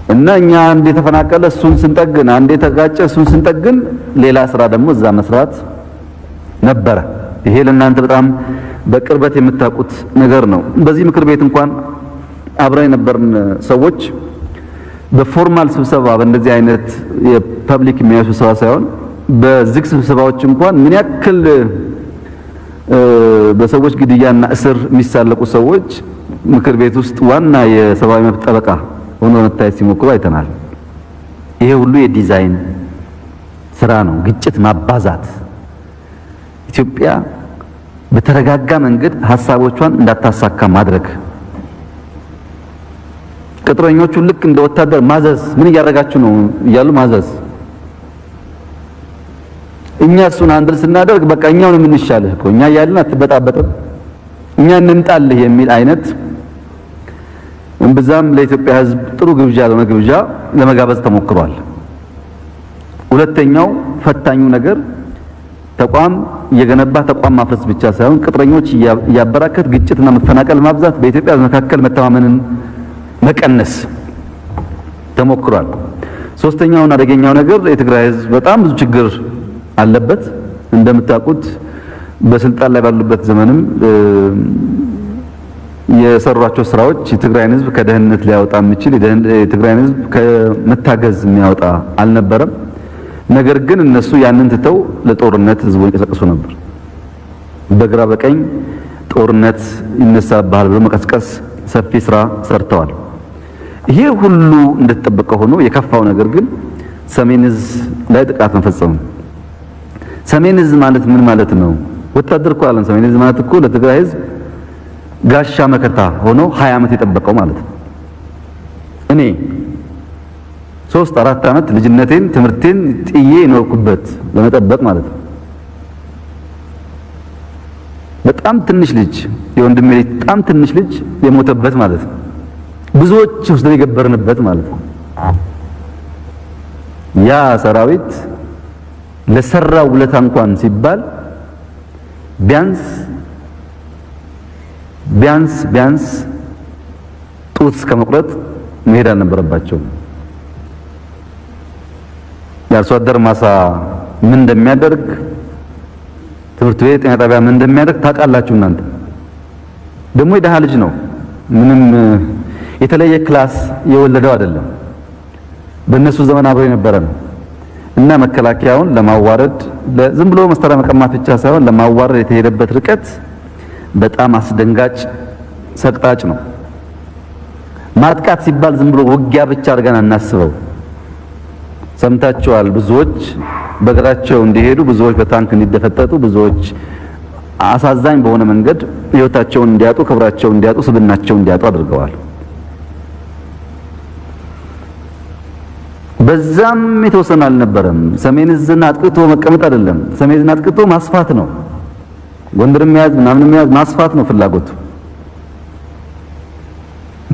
እና እኛ አንዴ ተፈናቀለ እሱን ስንጠግን አንዴ ተጋጨ እሱን ስንጠግን ሌላ ስራ ደግሞ እዛ መስራት ነበረ። ይሄ ለእናንተ በጣም በቅርበት የምታውቁት ነገር ነው። በዚህ ምክር ቤት እንኳን አብረን የነበርን ሰዎች በፎርማል ስብሰባ በእንደዚህ አይነት የፐብሊክ የሚያዩ ስብሰባ ሳይሆን በዝግ ስብሰባዎች እንኳን ምን ያክል በሰዎች ግድያና እስር የሚሳለቁ ሰዎች ምክር ቤት ውስጥ ዋና የሰብአዊ መብት ጠበቃ ሆኖ መታየት ሲሞክሩ አይተናል። ይሄ ሁሉ የዲዛይን ስራ ነው። ግጭት ማባዛት፣ ኢትዮጵያ በተረጋጋ መንገድ ሐሳቦቿን እንዳታሳካ ማድረግ፣ ቅጥረኞቹ ልክ እንደ ወታደር ማዘዝ፣ ምን እያደረጋችሁ ነው እያሉ ማዘዝ። እኛ እሱን አንድል ስናደርግ በቃ እኛው ነው የምንሻልህ እኮ እኛ ያልን አትበጣበጥም እኛ እንምጣልህ የሚል አይነት እንብዛም ለኢትዮጵያ ሕዝብ ጥሩ ግብዣ ለመግብዣ ለመጋበዝ ተሞክሯል። ሁለተኛው ፈታኙ ነገር ተቋም የገነባ ተቋም ማፍረስ ብቻ ሳይሆን ቅጥረኞች ያበራከት ግጭትና መፈናቀል ማብዛት በኢትዮጵያ መካከል መተማመንን መቀነስ ተሞክሯል። ሶስተኛውና አደገኛው ነገር የትግራይ ሕዝብ በጣም ብዙ ችግር አለበት። እንደምታውቁት በስልጣን ላይ ባሉበት ዘመንም የሰሯቸው ስራዎች የትግራይን ሕዝብ ከደህንነት ሊያወጣ የሚችል የትግራይን ሕዝብ ከመታገዝ የሚያወጣ አልነበረም። ነገር ግን እነሱ ያንን ትተው ለጦርነት ሕዝቡን ይቀሰቅሱ ነበር። በግራ በቀኝ ጦርነት ይነሳባል ብሎ መቀስቀስ ሰፊ ስራ ሰርተዋል። ይሄ ሁሉ እንደተጠበቀ ሆኖ የከፋው ነገር ግን ሰሜን ዕዝ ላይ ጥቃት መፈጸሙ። ሰሜን ዕዝ ማለት ምን ማለት ነው? ወታደር እኮ አለን። ሰሜን ዕዝ ማለት እኮ ለትግራይ ሕዝብ ጋሻ መከታ ሆኖ 20 ዓመት የጠበቀው ማለት ነው። እኔ 3-4 ዓመት ልጅነቴን ትምህርቴን ጥዬ የኖርኩበት ለመጠበቅ ማለት ነው። በጣም ትንሽ ልጅ የወንድሜ ልጅ በጣም ትንሽ ልጅ የሞተበት ማለት ነው። ብዙዎች ውስጥ የገበርንበት ማለት ነው። ያ ሰራዊት ለሰራው ውለታ እንኳን ሲባል ቢያንስ ጡት እስከ መቁረጥ መሄድ አልነበረባቸውም። የአርሶ አደር ማሳ ምን እንደሚያደርግ፣ ትምህርት ቤት ጤና ጣቢያ ምን እንደሚያደርግ ታውቃላችሁ እናንተ። ደግሞ የደሃ ልጅ ነው። ምንም የተለየ ክላስ የወለደው አይደለም። በእነሱ ዘመን አብሮ የነበረ ነው እና መከላከያውን ለማዋረድ ዝም ብሎ መሳሪያ መቀማት ብቻ ሳይሆን ለማዋረድ የተሄደበት ርቀት በጣም አስደንጋጭ ሰቅጣጭ ነው። ማጥቃት ሲባል ዝም ብሎ ውጊያ ብቻ አድርገን አናስበው። ሰምታችኋል። ብዙዎች በእግራቸው እንዲሄዱ፣ ብዙዎች በታንክ እንዲደፈጠጡ፣ ብዙዎች አሳዛኝ በሆነ መንገድ ሕይወታቸውን እንዲያጡ፣ ክብራቸውን እንዲያጡ፣ ስብናቸውን እንዲያጡ አድርገዋል። በዛም የተወሰነ አልነበረም። ሰሜን ዕዝን አጥቅቶ መቀመጥ አይደለም። ሰሜን ዕዝን አጥቅቶ ማስፋት ነው። ጎንደርም መያዝ ምናምን መያዝ ማስፋት ነው ፍላጎቱ።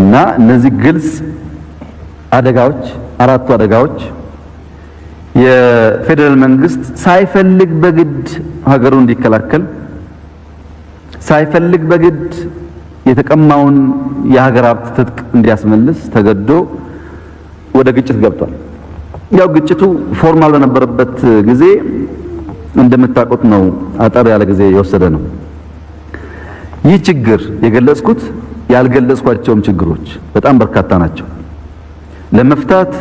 እና እነዚህ ግልጽ አደጋዎች፣ አራቱ አደጋዎች የፌደራል መንግስት ሳይፈልግ በግድ ሀገሩን እንዲከላከል፣ ሳይፈልግ በግድ የተቀማውን የሀገር ሀብት ትጥቅ እንዲያስመልስ ተገዶ ወደ ግጭት ገብቷል። ያው ግጭቱ ፎርማል በነበረበት ጊዜ እንደምታውቁት ነው፣ አጠር ያለ ጊዜ የወሰደ ነው። ይህ ችግር የገለጽኩት ያልገለጽኳቸውም ችግሮች በጣም በርካታ ናቸው። ለመፍታት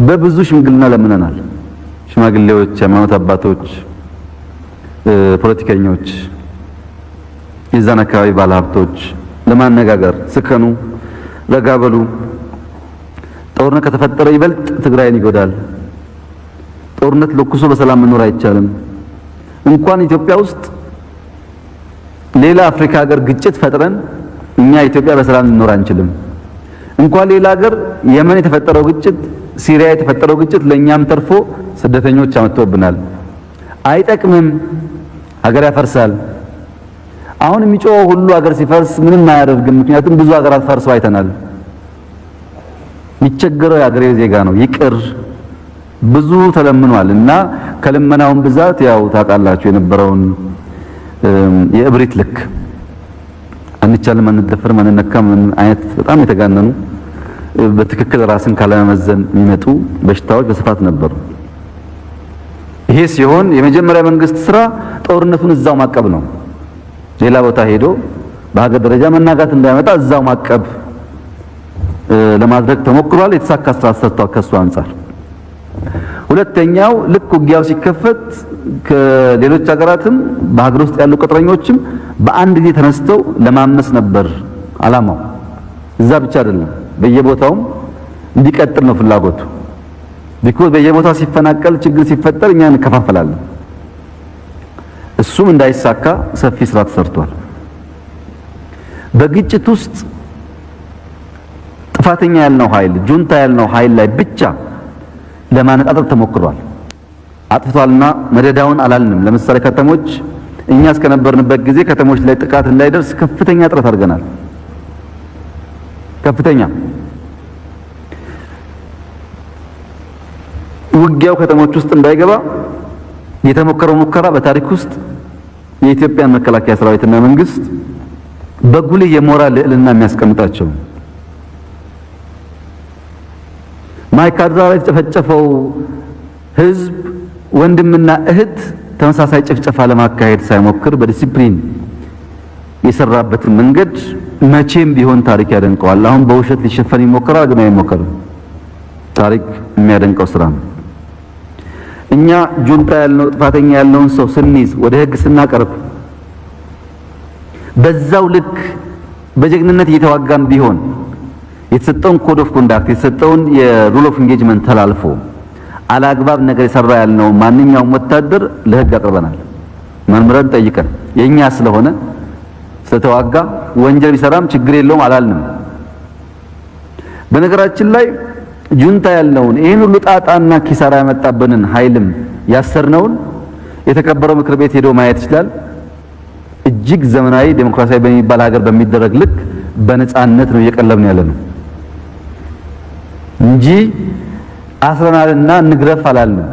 በብዙ ሽምግልና ለምነናል። ሽማግሌዎች፣ ሃይማኖት አባቶች፣ ፖለቲከኞች፣ የዛን አካባቢ ባለሀብቶች ለማነጋገር ስከኑ፣ ረጋ በሉ። ጦርነት ከተፈጠረ ይበልጥ ትግራይን ይጎዳል። ጦርነት ለኩሶ በሰላም መኖር አይቻልም። እንኳን ኢትዮጵያ ውስጥ ሌላ አፍሪካ ሀገር ግጭት ፈጥረን እኛ ኢትዮጵያ በሰላም ልንኖር አንችልም። እንኳን ሌላ ሀገር የመን የተፈጠረው ግጭት፣ ሲሪያ የተፈጠረው ግጭት ለኛም ተርፎ ስደተኞች አመጥተውብናል። አይጠቅምም፣ ሀገር ያፈርሳል። አሁን የሚጮኸው ሁሉ ሀገር ሲፈርስ ምንም አያደርግም። ምክንያቱም ብዙ ሀገራት ፈርሰው አይተናል። የሚቸገረው የሀገሬ ዜጋ ነው። ይቅር ብዙ ተለምኗል እና ከልመናውን ብዛት ያው ታውቃላችሁ የነበረውን የእብሪት ልክ አንቻልም፣ አንደፈርም፣ አንነካም አይነት በጣም የተጋነኑ በትክክል ራስን ካለመመዘን የሚመጡ በሽታዎች በስፋት ነበሩ። ይሄ ሲሆን የመጀመሪያ መንግስት ስራ ጦርነቱን እዛው ማቀብ ነው። ሌላ ቦታ ሄዶ በሀገር ደረጃ መናጋት እንዳይመጣ እዛው ማቀብ ለማድረግ ተሞክሯል። የተሳካ ስራ ሰርቷል ከሱ አንፃር። ሁለተኛው ልክ ውጊያው ሲከፈት ከሌሎች ሀገራትም በሀገር ውስጥ ያሉ ቅጥረኞችም በአንድ ጊዜ ተነስተው ለማመስ ነበር አላማው። እዛ ብቻ አይደለም፣ በየቦታውም እንዲቀጥል ነው ፍላጎቱ። ቢኮዝ በየቦታው ሲፈናቀል ችግር ሲፈጠር እኛ እንከፋፈላለን። እሱም እንዳይሳካ ሰፊ ስራ ተሰርቷል። በግጭት ውስጥ ጥፋተኛ ያልነው ኃይል ጁንታ ያልነው ኃይል ላይ ብቻ ለማነጣጠር ተሞክሯል። አጥፍቷልና መደዳውን አላልንም። ለምሳሌ ከተሞች እኛ እስከነበርንበት ጊዜ ከተሞች ላይ ጥቃት እንዳይደርስ ከፍተኛ ጥረት አድርገናል። ከፍተኛ ውጊያው ከተሞች ውስጥ እንዳይገባ የተሞከረው ሙከራ በታሪክ ውስጥ የኢትዮጵያን መከላከያ ሰራዊትና መንግስት በጉልህ የሞራል ልዕልና የሚያስቀምጣቸው። ማይካድራ ላይ የተጨፈጨፈው ህዝብ ወንድምና እህት ተመሳሳይ ጭፍጨፋ ለማካሄድ ሳይሞክር በዲሲፕሊን የሰራበትን መንገድ መቼም ቢሆን ታሪክ ያደንቀዋል። አሁን በውሸት ሊሸፈን ይሞከራል፣ ግን አይሞከርም። ታሪክ የሚያደንቀው ስራ ነው። እኛ ጁንታ ያልነው ጥፋተኛ ያልነውን ሰው ስንይዝ ወደ ህግ ስናቀርብ በዛው ልክ በጀግንነት እየተዋጋም ቢሆን የተሰጠውን ኮድ ኦፍ ኮንዳክት የተሰጠውን የሩል ኦፍ ኢንጌጅመንት ተላልፎ አላግባብ ነገር የሰራ ያልነው ማንኛውም ወታደር ለህግ አቅርበናል። መርምረን ጠይቀን የኛ ስለሆነ ስለተዋጋ ወንጀል ቢሰራም ችግር የለውም አላልንም። በነገራችን ላይ ጁንታ ያልነውን ይሄን ሁሉ ጣጣና ኪሳራ ያመጣብንን ኃይልም ያሰርነውን የተከበረው ምክር ቤት ሄዶ ማየት ይችላል። እጅግ ዘመናዊ ዴሞክራሲያዊ በሚባል ሀገር በሚደረግ ልክ በነጻነት ነው እየቀለብን ያለነው እንጂ አስረናልና እንግረፍ አላልንም።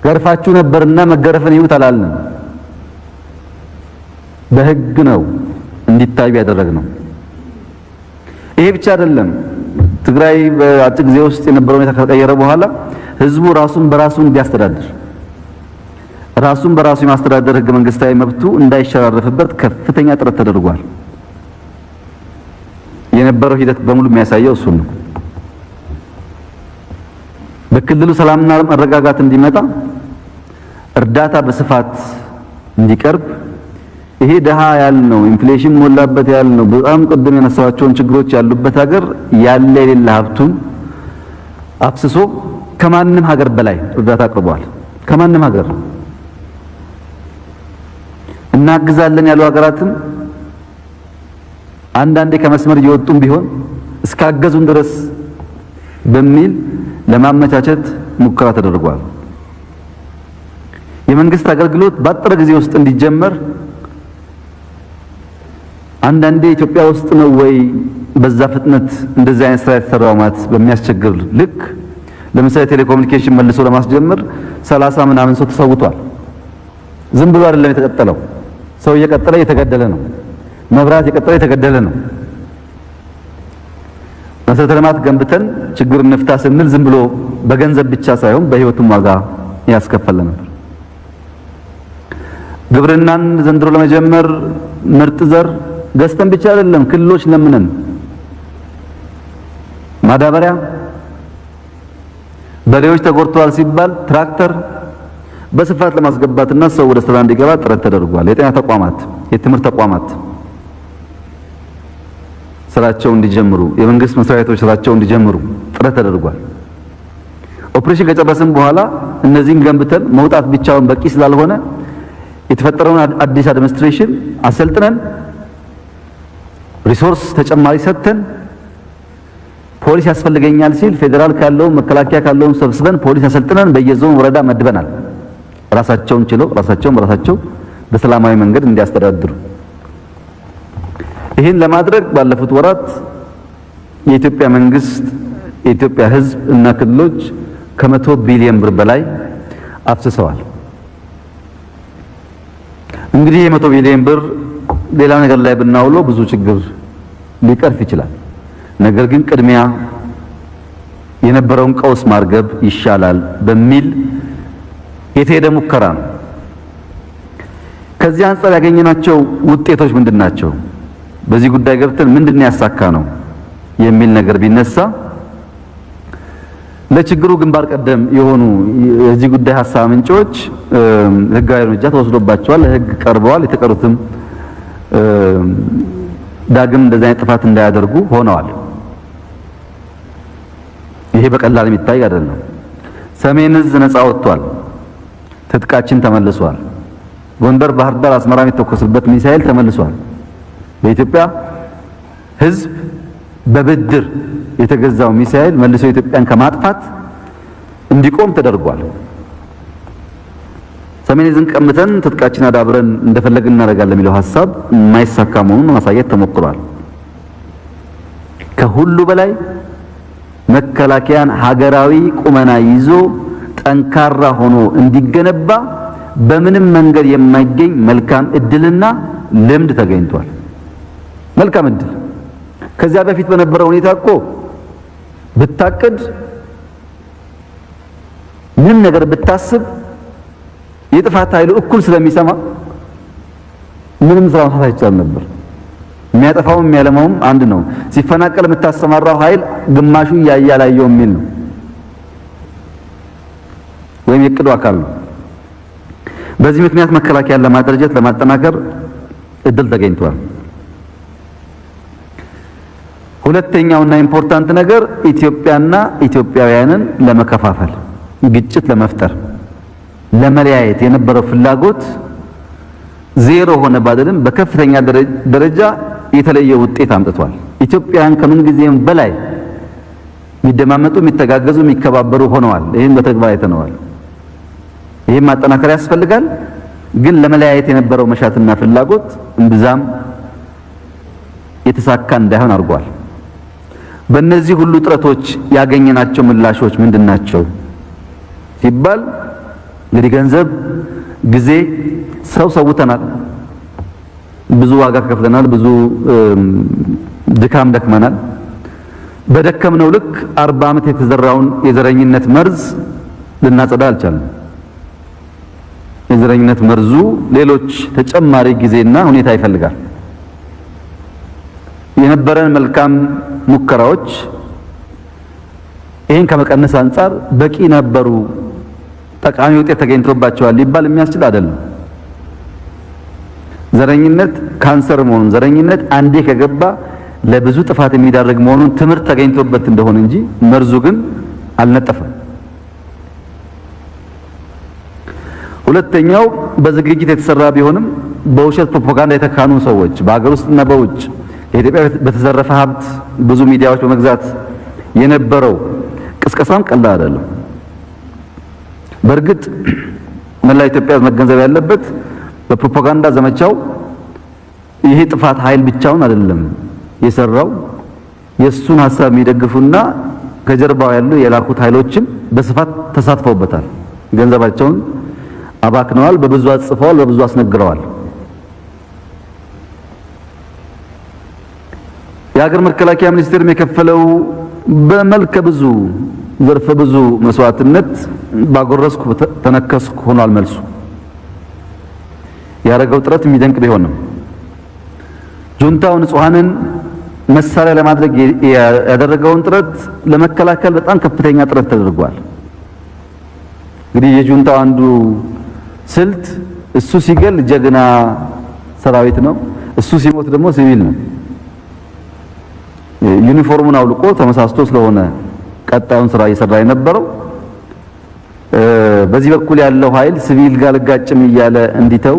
ገርፋችሁ ነበርና መገረፍን ይውት አላልንም። በህግ ነው እንዲታዩ ያደረግነው። ይሄ ብቻ አይደለም። ትግራይ በአጭር ጊዜ ውስጥ የነበረው ሁኔታ ከተቀየረ በኋላ ህዝቡ ራሱን በራሱ እንዲያስተዳድር ራሱን በራሱ የማስተዳደር ህገ መንግስታዊ መብቱ እንዳይሸራረፍበት ከፍተኛ ጥረት ተደርጓል። የነበረው ሂደት በሙሉ የሚያሳየው እሱን ነው። በክልሉ ሰላምና መረጋጋት እንዲመጣ እርዳታ በስፋት እንዲቀርብ ይሄ ደሃ ያልነው ኢንፍሌሽን ሞላበት ያልነው በጣም ቅድም ያነሳዋቸውን ችግሮች ያሉበት ሀገር ያለ የሌለ ሀብቱን አፍስሶ ከማንም ሀገር በላይ እርዳታ አቅርቧል። ከማንም ሀገር እናግዛለን ያሉ ሀገራትም አንዳንዴ ከመስመር እየወጡም ቢሆን እስካገዙን ድረስ በሚል ለማመቻቸት ሙከራ ተደርጓል። የመንግስት አገልግሎት ባጠረ ጊዜ ውስጥ እንዲጀመር አንዳንዴ ኢትዮጵያ ውስጥ ነው ወይ በዛ ፍጥነት እንደዚህ አይነት ስራ የተሰራው ማለት በሚያስቸግር ልክ ለምሳሌ ቴሌኮሙኒኬሽን መልሶ ለማስጀመር 30 ምናምን ሰው ተሰውቷል። ዝም ብሎ አይደለም የተቀጠለው። ሰው እየቀጠለ እየተገደለ ነው። መብራት እየቀጠለ እየተገደለ ነው። መሰረተ ልማት ገንብተን ችግር እንፍታ ስንል ዝም ብሎ በገንዘብ ብቻ ሳይሆን በህይወቱም ዋጋ ያስከፈለ ነበር። ግብርናን ዘንድሮ ለመጀመር ምርጥ ዘር ገዝተን ብቻ አይደለም ክልሎች ለምነን ማዳበሪያ በሬዎች ተጎድተዋል ሲባል ትራክተር በስፋት ለማስገባትና ሰው ወደ ስራ እንዲገባ ጥረት ተደርጓል። የጤና ተቋማት፣ የትምህርት ተቋማት ስራቸው እንዲጀምሩ፣ የመንግስት መስሪያ ቤቶች ስራቸው እንዲጀምሩ ጥረት ተደርጓል። ኦፕሬሽን ከጨረስን በኋላ እነዚህን ገንብተን መውጣት ብቻውን በቂ ስላልሆነ የተፈጠረውን አዲስ አድሚኒስትሬሽን አሰልጥነን ሪሶርስ ተጨማሪ ሰጥተን ፖሊስ ያስፈልገኛል ሲል ፌዴራል ካለው መከላከያ ካለው ሰብስበን ፖሊስ አሰልጥነን በየዞን ወረዳ መድበናል። ራሳቸውን ችለው ራሳቸው በሰላማዊ መንገድ እንዲያስተዳድሩ። ይህን ለማድረግ ባለፉት ወራት የኢትዮጵያ መንግስት፣ የኢትዮጵያ ህዝብ እና ክልሎች ከ100 ቢሊዮን ብር በላይ አፍስሰዋል። እንግዲህ የ100 ቢሊዮን ብር ሌላ ነገር ላይ ብናውለው ብዙ ችግር ሊቀርፍ ይችላል። ነገር ግን ቅድሚያ የነበረውን ቀውስ ማርገብ ይሻላል በሚል የተሄደ ሙከራ ነው። ከዚህ አንፃር ያገኘናቸው ውጤቶች ምንድናቸው? በዚህ ጉዳይ ገብተን ምንድነው ያሳካ ነው የሚል ነገር ቢነሳ ለችግሩ ግንባር ቀደም የሆኑ የዚህ ጉዳይ ሐሳብ ምንጮች ህጋዊ እርምጃ ተወስዶባቸዋል፣ ለህግ ቀርበዋል። የተቀሩትም ዳግም እንደዚህ አይነት ጥፋት እንዳያደርጉ ሆነዋል። ይሄ በቀላል የሚታይ አይደለም። ሰሜን ዕዝ ነፃ ወጥቷል። ትጥቃችን ተመልሷል። ጎንደር፣ ባህር ዳር፣ አስመራ የተተኮሰበት ሚሳኤል ተመልሷል። በኢትዮጵያ ህዝብ በብድር የተገዛው ሚሳኤል መልሶ ኢትዮጵያን ከማጥፋት እንዲቆም ተደርጓል። ሰሜን ዕዝን ቀምተን ትጥቃችን አዳብረን እንደፈለግን እናደርጋለን የሚለው ሐሳብ የማይሳካ መሆኑን ማሳየት ተሞክሯል። ከሁሉ በላይ መከላከያን ሀገራዊ ቁመና ይዞ ጠንካራ ሆኖ እንዲገነባ በምንም መንገድ የማይገኝ መልካም እድልና ልምድ ተገኝቷል። መልካም እድል ከዚያ በፊት በነበረው ሁኔታ እኮ ብታቅድ ምንም ነገር ብታስብ የጥፋት ኃይሉ እኩል ስለሚሰማ ምንም ስራ መስራት አይቻልም ነበር። የሚያጠፋውም የሚያለማውም አንድ ነው። ሲፈናቀል የምታሰማራው ኃይል ግማሹ ያያላየው የሚል ነው ወይም የቅዱ አካል ነው። በዚህ ምክንያት መከላከያን ለማደራጀት ለማጠናከር እድል ተገኝቷል። ሁለተኛውና ኢምፖርታንት ነገር ኢትዮጵያና ኢትዮጵያውያንን ለመከፋፈል፣ ግጭት ለመፍጠር፣ ለመለያየት የነበረው ፍላጎት ዜሮ ሆነ ባደለም በከፍተኛ ደረጃ የተለየ ውጤት አምጥቷል። ኢትዮጵያውያን ከምን ጊዜም በላይ የሚደማመጡ፣ የሚተጋገዙ፣ የሚከባበሩ ሆነዋል። ይህን በተግባር አይተነዋል። ይህን ማጠናከር ያስፈልጋል። ግን ለመለያየት የነበረው መሻትና ፍላጎት እምብዛም የተሳካ እንዳይሆን አድርጓል። በእነዚህ ሁሉ ጥረቶች ያገኘናቸው ምላሾች ምንድናቸው ሲባል እንግዲህ ገንዘብ፣ ጊዜ፣ ሰው ሰውተናል። ብዙ ዋጋ ከፍለናል። ብዙ ድካም ደክመናል። በደከምነው ልክ 40 ዓመት የተዘራውን የዘረኝነት መርዝ ልናጸዳ አልቻልንም። የዘረኝነት መርዙ ሌሎች ተጨማሪ ጊዜና ሁኔታ ይፈልጋል። የነበረን መልካም ሙከራዎች ይህን ከመቀነስ አንጻር በቂ ነበሩ፣ ጠቃሚ ውጤት ተገኝቶባቸዋል ሊባል የሚያስችል አይደለም። ዘረኝነት ካንሰር መሆኑን፣ ዘረኝነት አንዴ ከገባ ለብዙ ጥፋት የሚዳርግ መሆኑን ትምህርት ተገኝቶበት እንደሆነ እንጂ መርዙ ግን አልነጠፈም። ሁለተኛው በዝግጅት የተሰራ ቢሆንም በውሸት ፕሮፓጋንዳ የተካኑ ሰዎች በአገር ውስጥና በውጭ የኢትዮጵያ በተዘረፈ ሀብት ብዙ ሚዲያዎች በመግዛት የነበረው ቅስቀሳም ቀላል አይደለም። በእርግጥ መላ ኢትዮጵያ መገንዘብ ያለበት በፕሮፓጋንዳ ዘመቻው ይሄ ጥፋት ኃይል ብቻውን አይደለም የሰራው። የሱን ሐሳብ የሚደግፉና ከጀርባው ያሉ የላኩት ኃይሎችም በስፋት ተሳትፈውበታል። ገንዘባቸውን አባክነዋል፣ በብዙ አጽፈዋል፣ በብዙ አስነግረዋል። የሀገር መከላከያ ሚኒስቴርም የከፈለው በመልከ ብዙ ዘርፈ ብዙ መስዋዕትነት ባጎረስኩ ተነከስኩ ሆኗል መልሱ። ያደረገው ጥረት የሚደንቅ ቢሆንም ጁንታው ንጹሃንን መሳሪያ ለማድረግ ያደረገውን ጥረት ለመከላከል በጣም ከፍተኛ ጥረት ተደርጓል። እንግዲህ የጁንታው አንዱ ስልት እሱ ሲገል ጀግና ሰራዊት ነው፣ እሱ ሲሞት ደግሞ ሲቪል ነው። ዩኒፎርሙን አውልቆ ተመሳስቶ ስለሆነ ቀጣዩን ስራ እየሰራ የነበረው በዚህ በኩል ያለው ኃይል ሲቪል ጋር ልጋጭም እያለ እንዲተው፣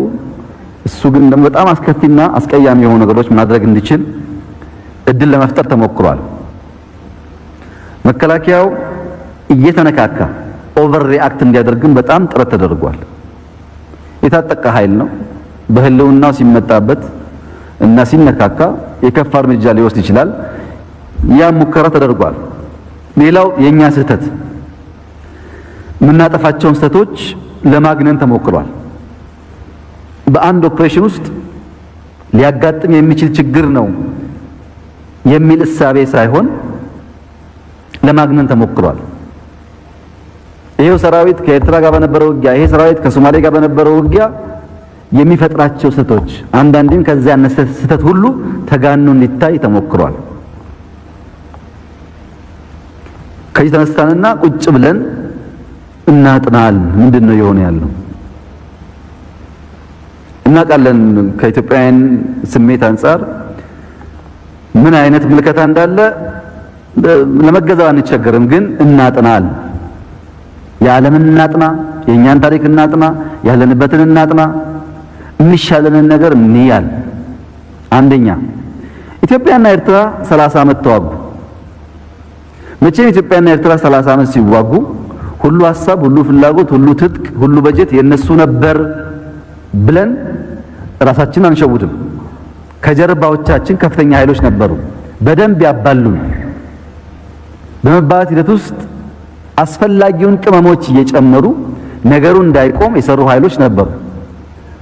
እሱ ግን ደግሞ በጣም አስከፊና አስቀያሚ የሆኑ ነገሮች ማድረግ እንዲችል እድል ለመፍጠር ተሞክሯል። መከላከያው እየተነካካ ኦቨር ሪአክት እንዲያደርግም በጣም ጥረት ተደርጓል። የታጠቀ ኃይል ነው። በህልውናው ሲመጣበት እና ሲነካካ የከፋ እርምጃ ሊወስድ ይችላል። ያ ሙከራ ተደርጓል። ሌላው የኛ ስህተት የምናጠፋቸውን ስህተቶች ለማግነን ተሞክሯል። በአንድ ኦፕሬሽን ውስጥ ሊያጋጥም የሚችል ችግር ነው የሚል እሳቤ ሳይሆን ለማግነን ተሞክሯል። ይሄው ሰራዊት ከኤርትራ ጋር በነበረው ውጊያ፣ ይሄ ሰራዊት ከሶማሌ ጋር በነበረው ውጊያ የሚፈጥራቸው ስህተቶች አንዳንዴም ከዚያ ያነሰ ስህተት ሁሉ ተጋኖ እንዲታይ ተሞክሯል። ከዚህ ተነስተንና ቁጭ ብለን እናጥናል ምንድነው የሆነ ያለው እናቃለን። ከኢትዮጵያውያን ስሜት አንፃር ምን አይነት ምልከታ እንዳለ ለመገዛው አንቸገርም፣ ግን እናጥናል። የዓለምን እናጥና፣ የኛን ታሪክ እናጥና፣ ያለንበትን እናጥና፣ የሚሻለንን ነገር እንያል። አንደኛ ኢትዮጵያና ኤርትራ 30 ዓመት ተዋጉ። መቼም ኢትዮጵያና ኤርትራ 30 ዓመት ሲዋጉ ሁሉ ሐሳብ፣ ሁሉ ፍላጎት፣ ሁሉ ትጥቅ፣ ሁሉ በጀት የነሱ ነበር ብለን ራሳችንን አንሸውድም። ከጀርባዎቻችን ከፍተኛ ኃይሎች ነበሩ፣ በደንብ ያባሉን። በመባላት ሂደት ውስጥ አስፈላጊውን ቅመሞች እየጨመሩ ነገሩ እንዳይቆም የሰሩ ኃይሎች ነበሩ።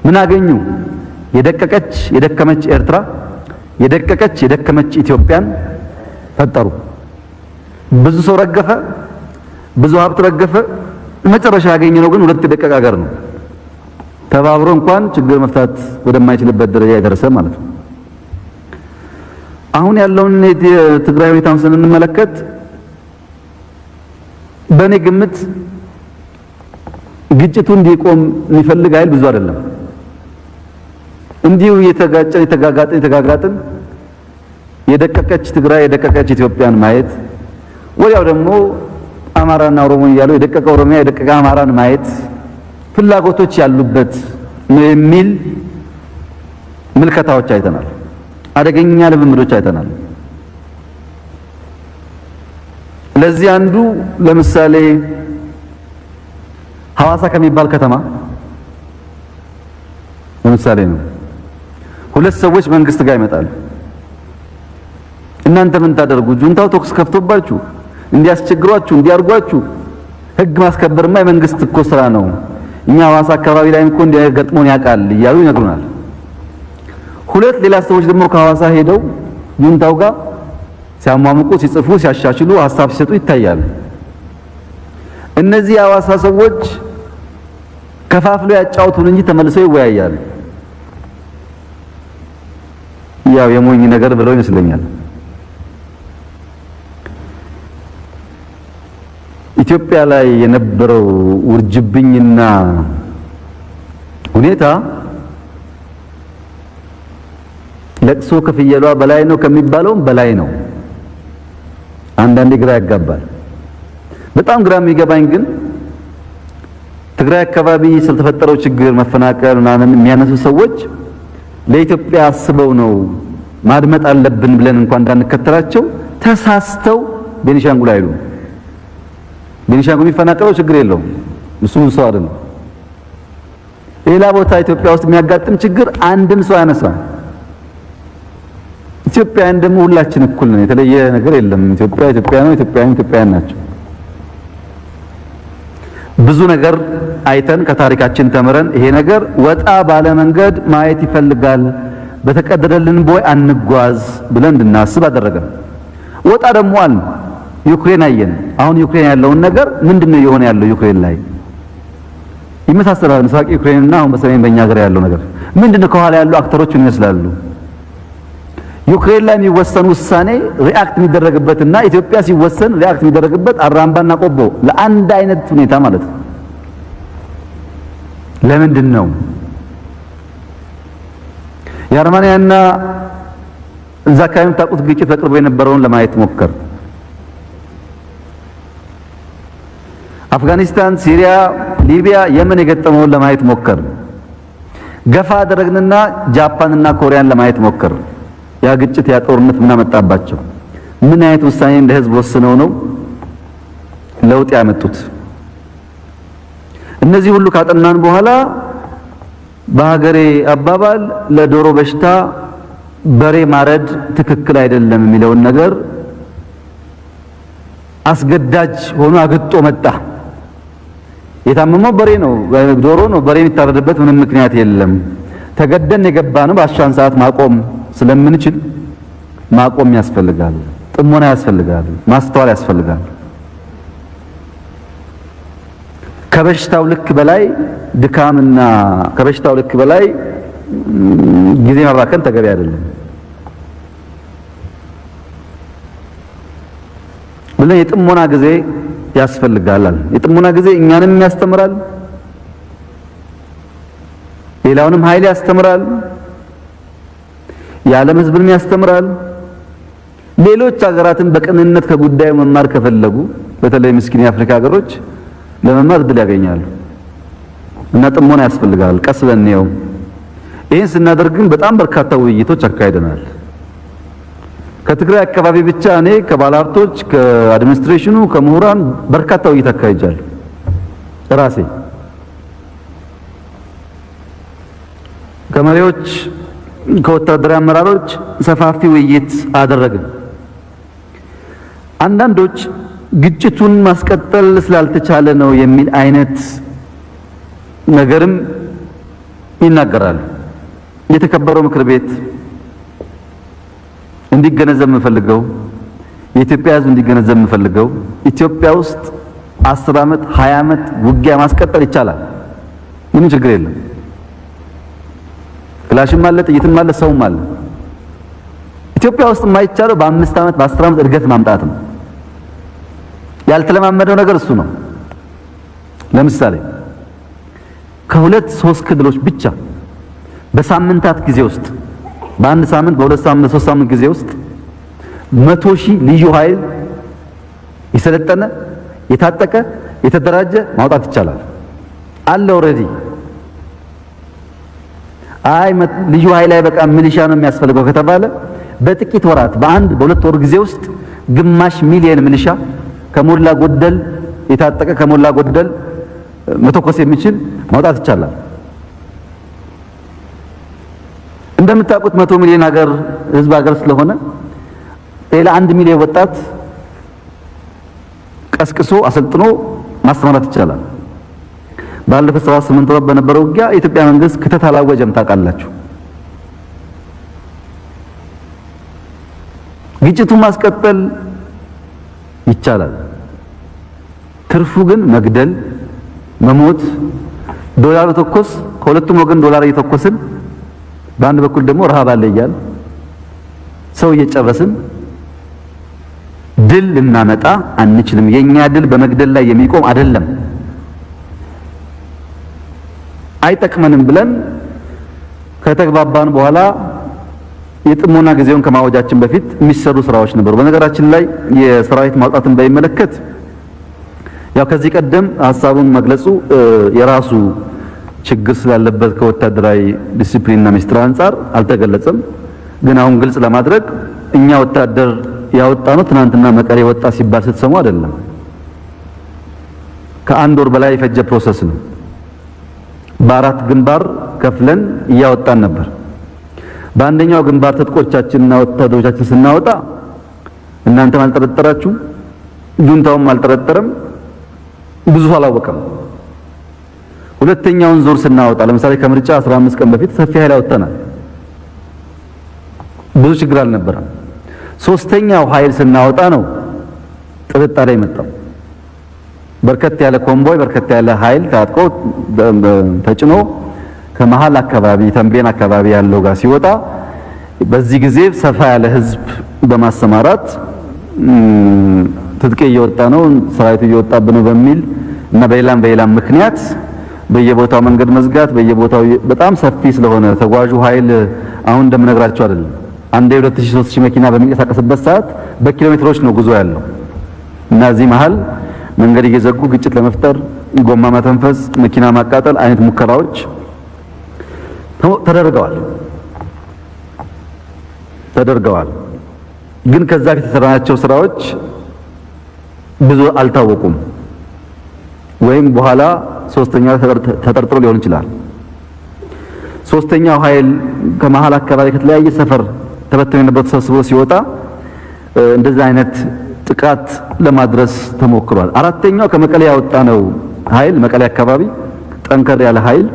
ምን አገኙ? የደቀቀች የደከመች ኤርትራ፣ የደቀቀች የደከመች ኢትዮጵያን ፈጠሩ። ብዙ ሰው ረገፈ፣ ብዙ ሀብት ረገፈ። መጨረሻ ያገኘነው ግን ሁለት የደቀቀ ሀገር ነው። ተባብሮ እንኳን ችግር መፍታት ወደማይችልበት ደረጃ የደረሰ ማለት ነው። አሁን ያለውን የትግራይ ሁኔታን ስንመለከት በእኔ ግምት ግጭቱ እንዲቆም የሚፈልግ ኃይል ብዙ አይደለም። እንዲሁ የተጋጋጥን የደቀቀች ትግራይ የደቀቀች ኢትዮጵያን ማየት፣ ወዲያው ደግሞ አማራና ኦሮሞ እያሉ የደቀቀ ኦሮሚያ የደቀቀ አማራን ማየት ፍላጎቶች ያሉበት የሚል ምልከታዎች አይተናል። አደገኛ ልምምዶች አይተናል። ለዚህ አንዱ ለምሳሌ ሐዋሳ ከሚባል ከተማ ለምሳሌ ነው። ሁለት ሰዎች መንግስት ጋር ይመጣሉ። እናንተ ምን ታደርጉ? ጁንታው ቶክስ ከፍቶባችሁ እንዲያስቸግሯችሁ እንዲያርጓችሁ ህግ ማስከበርማ የመንግስት እኮ ስራ ነው። እኛ ሐዋሳ አካባቢ ላይ እንኳን እንዲገጥሞን ያውቃል እያሉ ይነግሩናል። ሁለት ሌላ ሰዎች ደግሞ ከሐዋሳ ሄደው ጁንታው ጋር ሲያሟሙቁ፣ ሲጽፉ፣ ሲያሻሽሉ፣ ሐሳብ ሲሰጡ ይታያሉ። እነዚህ የሐዋሳ ሰዎች ከፋፍለው ያጫውቱን እንጂ ተመልሰው ይወያያሉ። ያው የሞኝ ነገር ብለው ይመስለኛል። ኢትዮጵያ ላይ የነበረው ውርጅብኝና ሁኔታ ለቅሶ ከፍየሏ በላይ ነው ከሚባለውም በላይ ነው። አንዳንዴ ግራ ያጋባል። በጣም ግራ የሚገባኝ ግን ትግራይ አካባቢ ስለተፈጠረው ችግር መፈናቀል ምናምን የሚያነሱ ሰዎች ለኢትዮጵያ አስበው ነው ማድመጥ አለብን ብለን እንኳን እንዳንከተላቸው ተሳስተው ቤኒሻንጉል አይሉ። ቤኒሻንጉል የሚፈናቀለው ችግር የለውም፣ እሱ ሰው አይደለም። ሌላ ቦታ ኢትዮጵያ ውስጥ የሚያጋጥም ችግር አንድም ሰው ያነሳ። ኢትዮጵያን ደግሞ ሁላችን እኩል ነን፣ የተለየ ነገር የለም። ኢትዮጵያ ኢትዮጵያ ነው፣ ኢትዮጵያውያን ናቸው። ብዙ ነገር አይተን ከታሪካችን ተምረን ይሄ ነገር ወጣ ባለ መንገድ ማየት ይፈልጋል፣ በተቀደደልን ቦይ አንጓዝ ብለን እንድናስብ አደረገን። ወጣ ደግሞ አልን። ዩክሬን አየን። አሁን ዩክሬን ያለውን ነገር ምንድነው የሆነ ያለው? ዩክሬን ላይ ይመሳሰላል። ምስራቅ ዩክሬንና አሁን በሰሜን በእኛ ሀገር ያለው ነገር ምንድነው? ከኋላ ያሉ አክተሮች ምን ይመስላሉ? ዩክሬን ላይ የሚወሰን ውሳኔ ሪአክት የሚደረግበትና ኢትዮጵያ ሲወሰን ሪአክት የሚደረግበት አራምባና ቆቦ ለአንድ አይነት ሁኔታ ማለት ነው። ለምንድን ነው? የአርማንያና እዛ አካባቢ የምታውቁት ግጭት በቅርቡ የነበረውን ለማየት ሞከር። አፍጋኒስታን፣ ሲሪያ፣ ሊቢያ፣ የመን የገጠመውን ለማየት ሞከር። ገፋ አደረግንና ጃፓንና ኮሪያን ለማየት ሞከር። ያ ግጭት ያ ጦርነት ምን አመጣባቸው? ምን አይነት ውሳኔ እንደ ህዝብ ወስነው ነው ለውጥ ያመጡት? እነዚህ ሁሉ ካጠናን በኋላ በሀገሬ አባባል ለዶሮ በሽታ በሬ ማረድ ትክክል አይደለም የሚለውን ነገር አስገዳጅ ሆኖ አግጦ መጣ። የታመመው በሬ ነው፣ ዶሮ ነው። በሬ የሚታረድበት ምንም ምክንያት የለም። ተገደን የገባ ነው። በአሻን ሰዓት ማቆም ስለምንችል ማቆም ያስፈልጋል፣ ጥሞና ያስፈልጋል፣ ማስተዋል ያስፈልጋል። ከበሽታው ልክ በላይ ድካምና ከበሽታው ልክ በላይ ጊዜ ማባከን ተገቢ አይደለም። ብለን የጥሞና ጊዜ ያስፈልጋል። የጥሞና ጊዜ እኛንም ያስተምራል፣ ሌላውንም ኃይል ያስተምራል፣ የዓለም ሕዝብንም ያስተምራል። ሌሎች ሀገራትን በቅንነት ከጉዳዩ መማር ከፈለጉ በተለይ ምስኪን የአፍሪካ ሀገሮች ለመማር እድል ያገኛሉ። እና ጥሞና ያስፈልጋል። ቀስ ብለን ነው ይህን ስናደርግ ግን በጣም በርካታ ውይይቶች አካሂደናል። ከትግራይ አካባቢ ብቻ እኔ ከባለሀብቶች፣ ከአድሚኒስትሬሽኑ፣ ከምሁራን በርካታ ውይይት አካሂጃለሁ። ራሴ ከመሪዎች ከወታደራዊ አመራሮች ሰፋፊ ውይይት አደረግን። አንዳንዶች ግጭቱን ማስቀጠል ስላልተቻለ ነው የሚል አይነት ነገርም ይናገራሉ። የተከበረው ምክር ቤት እንዲገነዘብ የምፈልገው የኢትዮጵያ ሕዝብ እንዲገነዘብ የምፈልገው ኢትዮጵያ ውስጥ 10 ዓመት 20 ዓመት ውጊያ ማስቀጠል ይቻላል። ምንም ችግር የለም። ክላሽም አለ፣ ጥይትም አለ፣ ሰውም አለ። ኢትዮጵያ ውስጥ የማይቻለው በ5 ዓመት በ10 ዓመት እድገት ማምጣት ነው። ያልተለማመደው ነገር እሱ ነው። ለምሳሌ ከሁለት 3 ክልሎች ብቻ በሳምንታት ጊዜ ውስጥ በአንድ ሳምንት በሁለት ሳምንት በሶስት ሳምንት ጊዜ ውስጥ 100,000 ልዩ ኃይል የሰለጠነ የታጠቀ የተደራጀ ማውጣት ይቻላል። አለ ኦሬዲ። አይ ልዩ ኃይል ላይ በቃ ሚሊሻ ነው የሚያስፈልገው ከተባለ በጥቂት ወራት በአንድ በሁለት ወር ጊዜ ውስጥ ግማሽ ሚሊየን ሚሊሻ ከሞላ ጎደል የታጠቀ ከሞላ ጎደል መተኮስ የሚችል ማውጣት ይቻላል። እንደምታውቁት 100 ሚሊዮን ህዝብ ሀገር ስለሆነ ሌላ 1 ሚሊዮን ወጣት ቀስቅሶ አሰልጥኖ ማስተማራት ይቻላል። ባለፈው 78 ወራት በነበረው ውጊያ የኢትዮጵያ መንግስት ክተት አላወጀም። ታውቃላችሁ። ግጭቱን ማስቀጠል ይቻላል። ትርፉ ግን መግደል፣ መሞት፣ ዶላር ተኮስ ከሁለቱም ወገን ዶላር እየተኮስን በአንድ በኩል ደግሞ ረሃብ አለ እያል ሰው እየጨረስን ድል ልናመጣ አንችልም። የኛ ድል በመግደል ላይ የሚቆም አይደለም። አይጠቅመንም ብለን ከተግባባን በኋላ የጥሞና ጊዜውን ከማወጃችን በፊት የሚሰሩ ስራዎች ነበሩ። በነገራችን ላይ የሰራዊት ማውጣትን በሚመለከት ያው ከዚህ ቀደም ሐሳቡን መግለጹ የራሱ ችግር ስላለበት ከወታደራዊ ዲሲፕሊንና ሚኒስትር አንፃር አልተገለጸም። ግን አሁን ግልጽ ለማድረግ እኛ ወታደር ያወጣነው ትናንትና መቀሌ ወጣ ሲባል ስትሰሙ አይደለም። ከአንድ ወር በላይ የፈጀ ፕሮሰስ ነው። በአራት ግንባር ከፍለን እያወጣን ነበር። በአንደኛው ግንባር ትጥቆቻችንና ወታደሮቻችን ስናወጣ እናንተም አልጠረጠራችሁ፣ ጁንታውም አልጠረጠረም፣ ብዙ አላወቀም። ሁለተኛውን ዙር ስናወጣ ለምሳሌ ከምርጫ 15 ቀን በፊት ሰፊ ኃይል አወጣናል። ብዙ ችግር አልነበረም። ሶስተኛው ኃይል ስናወጣ ነው ጥርጣሬ የመጣው። በርከት ያለ ኮምቦይ በርከት ያለ ኃይል ታጥቆ ተጭኖ ከመሃል አካባቢ ተንቤን አካባቢ ያለው ጋር ሲወጣ በዚህ ጊዜ ሰፋ ያለ ህዝብ በማሰማራት ትጥቅ እየወጣ ነው ሰራዊቱ እየወጣብን ነው በሚል እና በሌላም ምክንያት በየቦታው መንገድ መዝጋት በየቦታው በጣም ሰፊ ስለሆነ ተጓዡ ኃይል አሁን እንደምነግራችሁ አይደለም። አንዴ 2000-3000 መኪና በሚንቀሳቀስበት ሰዓት በኪሎሜትሮች ነው ጉዞ ያለው እና እዚህ መሃል መንገድ እየዘጉ ግጭት ለመፍጠር ጎማ መተንፈስ፣ መኪና ማቃጠል አይነት ሙከራዎች ተደርገዋል። ግን ከዛ ፊት የተሰራናቸው ስራዎች ብዙ አልታወቁም ወይም በኋላ ሶስተኛው ተጠርጥሮ ሊሆን ይችላል። ሶስተኛው ኃይል ከመሃል አካባቢ ከተለያየ ሰፈር ተበተነ የነበረው ተሰብስቦ ሲወጣ እንደዛ አይነት ጥቃት ለማድረስ ተሞክሯል። አራተኛው ከመቀሌ ያወጣነው ኃይል መቀሌ አካባቢ ጠንከር ያለ ኃይል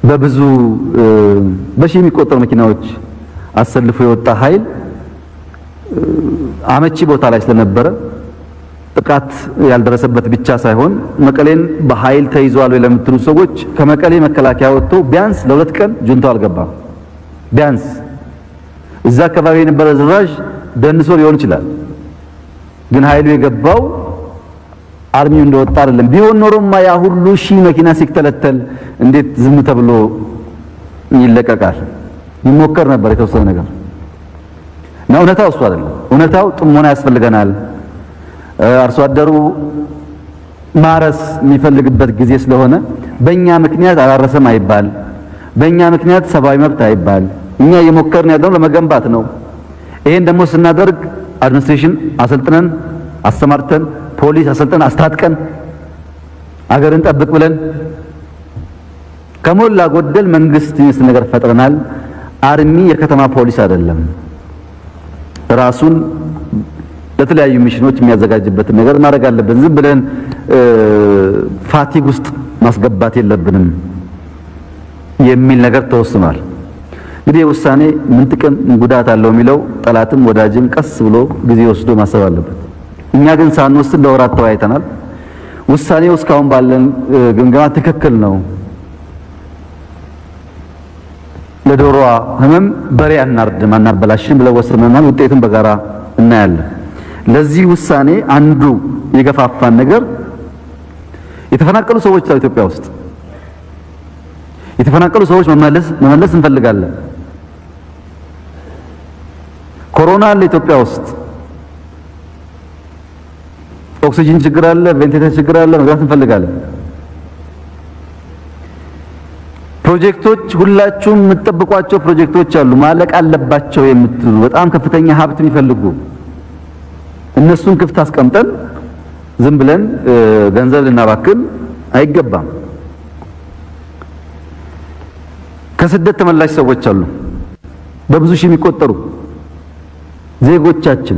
በብዙ በሺ የሚቆጠሩ መኪናዎች አሰልፎ የወጣ ኃይል አመቺ ቦታ ላይ ስለነበረ ጥቃት ያልደረሰበት ብቻ ሳይሆን መቀሌን በኃይል ተይዟል ወይ ለምትሉ ሰዎች ከመቀሌ መከላከያ ወጥቶ ቢያንስ ለሁለት ቀን ጁንታው አልገባም። ቢያንስ እዛ አካባቢ የነበረ ዝራዥ ደንሶ ሊሆን ይችላል። ግን ኃይሉ የገባው አርሚው እንደወጣ አይደለም። ቢሆን ኖሮማ ያ ሁሉ ሺህ መኪና ሲከተለተል እንዴት ዝም ተብሎ ይለቀቃል? ይሞከር ነበር የተወሰነ ነገር። እና እውነታው እሱ አይደለም። እውነታው ጥሞና ያስፈልገናል። አርሶ አደሩ ማረስ የሚፈልግበት ጊዜ ስለሆነ በእኛ ምክንያት አላረሰም አይባል፣ በእኛ ምክንያት ሰብአዊ መብት አይባል። እኛ እየሞከርን ያለነው ለመገንባት ነው። ይሄን ደግሞ ስናደርግ አድሚኒስትሬሽን አሰልጥነን አስተማርተን ፖሊስ አሰልጥነን አስታጥቀን አገርን ጠብቅ ብለን ከሞላ ጎደል መንግስት የሚመስል ነገር ፈጥረናል። አርሚ የከተማ ፖሊስ አይደለም። ራሱን ለተለያዩ ሚሽኖች የሚያዘጋጅበትን ነገር ማድረግ አለብን። ዝም ብለን ፋቲግ ውስጥ ማስገባት የለብንም የሚል ነገር ተወስኗል። እንግዲህ ውሳኔ ምን ጥቅም ጉዳት አለው የሚለው ጠላትም ወዳጅም ቀስ ብሎ ጊዜ ወስዶ ማሰብ አለበት። እኛ ግን ሳንወስን ለወራት ተወያይተናል። ውሳኔው እስካሁን ባለን ግምገማ ትክክል ነው። ለዶሮዋ ህመም በሬ አናርድም አናበላሽም ብለው ወስነናል። ውጤቱን በጋራ እናያለን። ለዚህ ውሳኔ አንዱ የገፋፋን ነገር የተፈናቀሉ ሰዎች አሉ። ኢትዮጵያ ውስጥ የተፈናቀሉ ሰዎች መመለስ እንፈልጋለን። ኮሮና አለ ኢትዮጵያ ውስጥ፣ ኦክሲጅን ችግር አለ፣ ቬንቲሌተር ችግር አለ። መግባት እንፈልጋለን። ፕሮጀክቶች ሁላችሁም የምትጠብቋቸው ፕሮጀክቶች አሉ ማለቅ አለባቸው የምትሉ በጣም ከፍተኛ ሀብት የሚፈልጉ እነሱን ክፍት አስቀምጠን ዝም ብለን ገንዘብ ልናባክን አይገባም። ከስደት ተመላሽ ሰዎች አሉ በብዙ ሺህ የሚቆጠሩ ዜጎቻችን።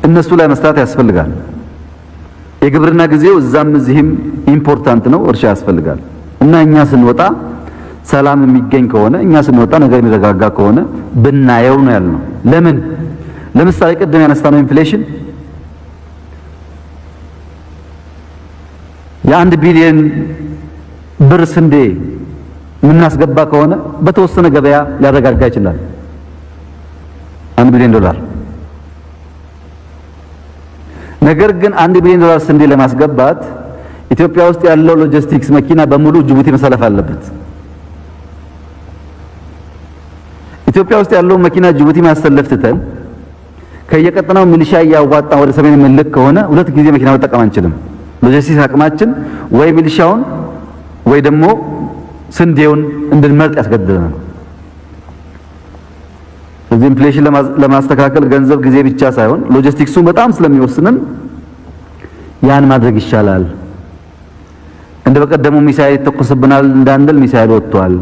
እነሱ ላይ መስራት ያስፈልጋል። የግብርና ጊዜው እዛም እዚህም ኢምፖርታንት ነው። እርሻ ያስፈልጋል እና እኛ ስንወጣ ሰላም የሚገኝ ከሆነ እኛ ስንወጣ ነገር የሚረጋጋ ከሆነ ብናየው ነው ያልነው። ለምን ለምሳሌ ቅድም ያነሳነው ኢንፍሌሽን የ1 ቢሊዮን ብር ስንዴ የምናስገባ ከሆነ በተወሰነ ገበያ ሊያረጋጋ ይችላል። 1 ቢሊዮን ዶላር። ነገር ግን 1 ቢሊዮን ዶላር ስንዴ ለማስገባት ኢትዮጵያ ውስጥ ያለው ሎጂስቲክስ መኪና በሙሉ ጅቡቲ መሰለፍ አለበት። ኢትዮጵያ ውስጥ ያለው መኪና ጅቡቲ ማሰለፍ ትተን ከየቀጠናው ሚሊሻ እያዋጣ ወደ ሰሜን መልክ ከሆነ ሁለት ጊዜ መኪና መጠቀም አንችልም። ሎጂስቲክስ አቅማችን ወይ ሚሊሻውን ወይ ደግሞ ስንዴውን እንድንመርጥ ያስገድደናል። ስለዚህ ኢንፍሌሽን ለማስተካከል ገንዘብ ጊዜ ብቻ ሳይሆን ሎጂስቲክሱ በጣም ስለሚወስንን ያን ማድረግ ይሻላል። እንደ በቀደሙ ሚሳኤል ይተኮስብናል እንዳንል ሚሳኤል ወጥቷል።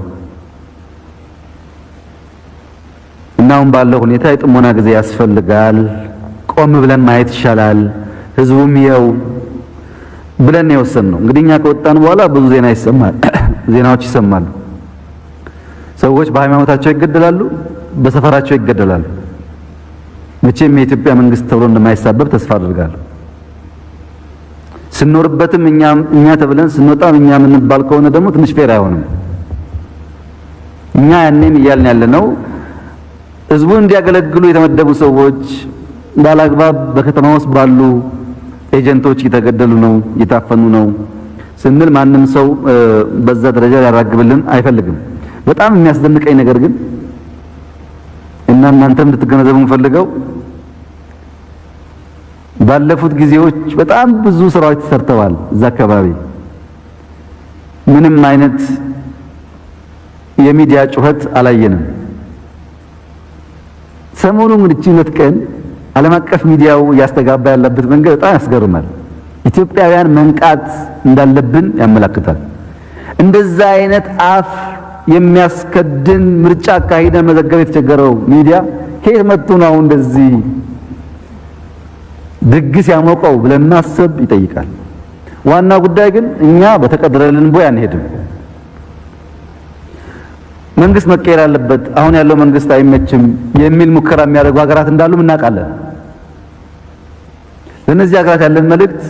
እናውም ባለው ሁኔታ የጥሞና ጊዜ ያስፈልጋል። ቆም ብለን ማየት ይሻላል። ህዝቡም ይኸው ብለን የወሰንነው እንግዲህ እኛ ከወጣን በኋላ ብዙ ዜና ይሰማል፣ ዜናዎች ይሰማሉ። ሰዎች በሃይማኖታቸው ይገደላሉ፣ በሰፈራቸው ይገደላሉ። መቼም የኢትዮጵያ መንግስት ተብሎ እንደማይሳበብ ተስፋ አድርጋለሁ። ስንኖርበትም እኛ ተብለን ስንወጣም እኛ የምንባል ከሆነ ደግሞ ትንሽ ፌር አይሆንም። እኛ ያኔም እያልን ያለነው ህዝቡን እንዲያገለግሉ የተመደቡ ሰዎች ባላግባብ በከተማ ውስጥ ባሉ ኤጀንቶች እየተገደሉ ነው፣ እየታፈኑ ነው ስንል ማንም ሰው በዛ ደረጃ ሊያራግብልን አይፈልግም። በጣም የሚያስደንቀኝ ነገር ግን እና እናንተም እንድትገነዘቡ የምፈልገው ባለፉት ጊዜዎች በጣም ብዙ ስራዎች ተሰርተዋል። እዛ አካባቢ ምንም አይነት የሚዲያ ጩኸት አላየንም። ሰሞኑን እንግዲህ ሁለት ቀን ዓለም አቀፍ ሚዲያው ያስተጋባ ያለበት መንገድ በጣም ያስገርማል። ኢትዮጵያውያን መንቃት እንዳለብን ያመለክታል። እንደዛ አይነት አፍ የሚያስከድን ምርጫ አካሂደ መዘገብ የተቸገረው ሚዲያ ከየት መጥቶ ነው እንደዚህ ድግስ ያሞቀው ብለን ማሰብ ይጠይቃል። ዋና ጉዳይ ግን እኛ በተቀደረልን ቦይ አንሄድም። መንግስት መቀየር አለበት አሁን ያለው መንግስት አይመችም የሚል ሙከራ የሚያደርጉ ሀገራት እንዳሉ እናውቃለን። ለነዚህ ሀገራት ያለን መልእክት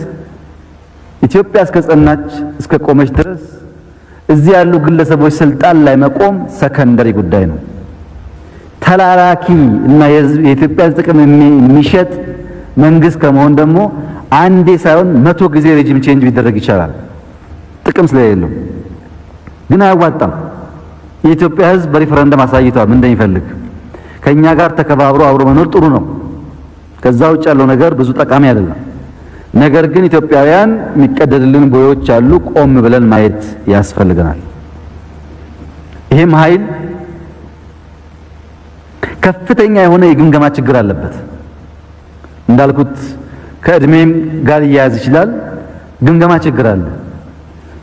ኢትዮጵያ እስከጸናች እስከቆመች ድረስ እዚህ ያሉ ግለሰቦች ስልጣን ላይ መቆም ሰከንደሪ ጉዳይ ነው። ተላላኪ እና የኢትዮጵያ ጥቅም የሚሸጥ መንግስት ከመሆን ደግሞ አንዴ ሳይሆን 100 ጊዜ ሬጂም ቼንጅ ቢደረግ ይቻላል። ጥቅም ስለሌለው ግን አያዋጣም። የኢትዮጵያ ህዝብ በሪፈረንደም አሳይቷል ምን እንደሚፈልግ። ከኛ ጋር ተከባብሮ አብሮ መኖር ጥሩ ነው። ከዛ ውጭ ያለው ነገር ብዙ ጠቃሚ አይደለም። ነገር ግን ኢትዮጵያውያን የሚቀደድልን ቦዮች አሉ። ቆም ብለን ማየት ያስፈልገናል። ይሄም ኃይል ከፍተኛ የሆነ የግምገማ ችግር አለበት። እንዳልኩት ከእድሜም ጋር ይያያዝ ይችላል። ግምገማ ችግር አለ።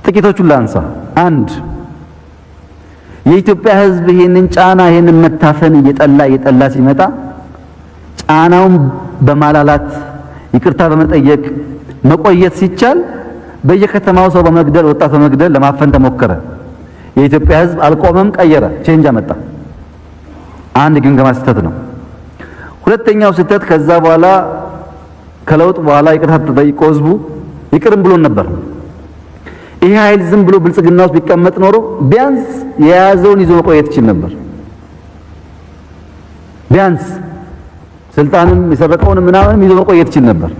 ጥቂቶቹን ላንሳ። አንድ የኢትዮጵያ ህዝብ ይሄንን ጫና ይሄንን መታፈን እየጠላ ሲመጣ ጫናውን በማላላት ይቅርታ በመጠየቅ መቆየት ሲቻል በየከተማው ሰው በመግደል ወጣት በመግደል ለማፈን ተሞከረ። የኢትዮጵያ ህዝብ አልቆመም፣ ቀየረ፣ ቼንጅ አመጣ። አንድ ግምገማ ስህተት ነው። ሁለተኛው ስህተት ከዛ በኋላ ከለውጥ በኋላ ይቅርታ ተጠይቆ ህዝቡ ይቅርም ብሎ ነበር። ይሄ ኃይል ዝም ብሎ ብልጽግና ውስጥ ቢቀመጥ ኖሮ ቢያንስ የያዘውን ይዞ መቆየት ይችል ነበር። ቢያንስ ስልጣንም የሰረቀውን ምናምንም ይዞ መቆየት ይችል ነበር።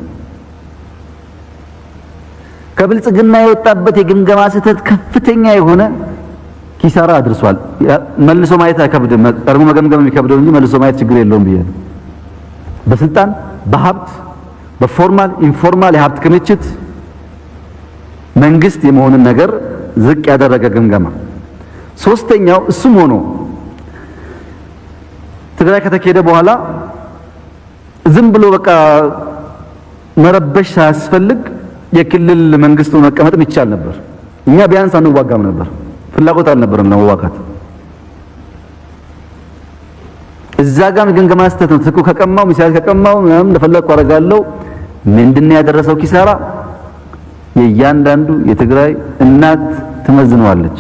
ከብልጽግና የወጣበት የግምገማ ስህተት ከፍተኛ የሆነ ኪሳራ አድርሷል። መልሶ ማየት አይከብድም። ቀድሞ መገምገም የሚከብደው እንጂ መልሶ ማየት ችግር የለውም ብዬ ነው። በስልጣን በሀብት በፎርማል ኢንፎርማል የሀብት ክምችት መንግስት የመሆንን ነገር ዝቅ ያደረገ ግምገማ። ሶስተኛው እሱም ሆኖ ትግራይ ከተካሄደ በኋላ ዝም ብሎ በቃ መረበሽ ሳያስፈልግ የክልል መንግስቱ መቀመጥም ይቻል ነበር። እኛ ቢያንስ አንዋጋም ነበር። ፍላጎት አልነበረም ለመዋጋት። እዛ ጋር ግምገማ ስህተት ነው። ትኩ ከቀማው ሚሳኤል ከቀማው ምናምን እንደፈለኩ አደርጋለሁ። ምንድነው ያደረሰው ኪሳራ? የእያንዳንዱ የትግራይ እናት ትመዝነዋለች።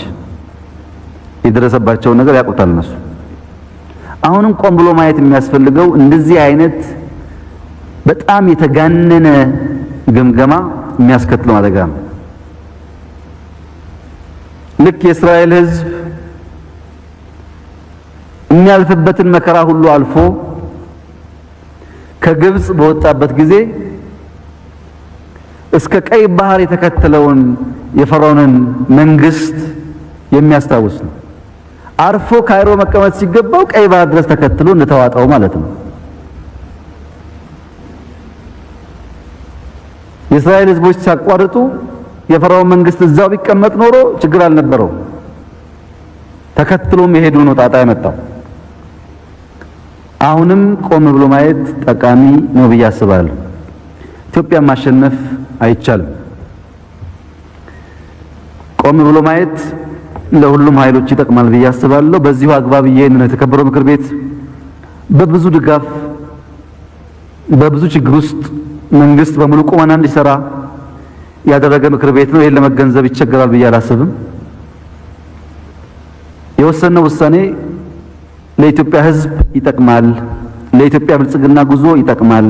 የደረሰባቸው ነገር ያውቁታል እነሱ። አሁንም ቆም ብሎ ማየት የሚያስፈልገው እንደዚህ አይነት በጣም የተጋነነ ግምገማ የሚያስከትለው አደጋ ነው። ልክ የእስራኤል ህዝብ የሚያልፍበትን መከራ ሁሉ አልፎ ከግብጽ በወጣበት ጊዜ እስከ ቀይ ባህር የተከተለውን የፈርዖንን መንግስት የሚያስታውስ ነው። አርፎ ካይሮ መቀመጥ ሲገባው ቀይ ባህር ድረስ ተከትሎ እንደተዋጣው ማለት ነው። የእስራኤል ህዝቦች ሲያቋርጡ የፈርዖን መንግስት እዛው ቢቀመጥ ኖሮ ችግር አልነበረው። ተከትሎ መሄዱ ነው ጣጣ ያመጣው። አሁንም ቆም ብሎ ማየት ጠቃሚ ነው ብዬ አስባለሁ። ኢትዮጵያ ማሸነፍ አይቻልም። ቆም ብሎ ማየት ለሁሉም ኃይሎች ይጠቅማል ብዬ አስባለሁ። በዚሁ አግባብ ይሄን የተከበረው ምክር ቤት በብዙ ድጋፍ በብዙ ችግር ውስጥ መንግስት በሙሉ ቁመና እንዲሰራ ያደረገ ምክር ቤት ነው። ይሄን ለመገንዘብ ይቸገራል ብዬ አላስብም። የወሰነው ውሳኔ ለኢትዮጵያ ህዝብ ይጠቅማል፣ ለኢትዮጵያ ብልጽግና ጉዞ ይጠቅማል፣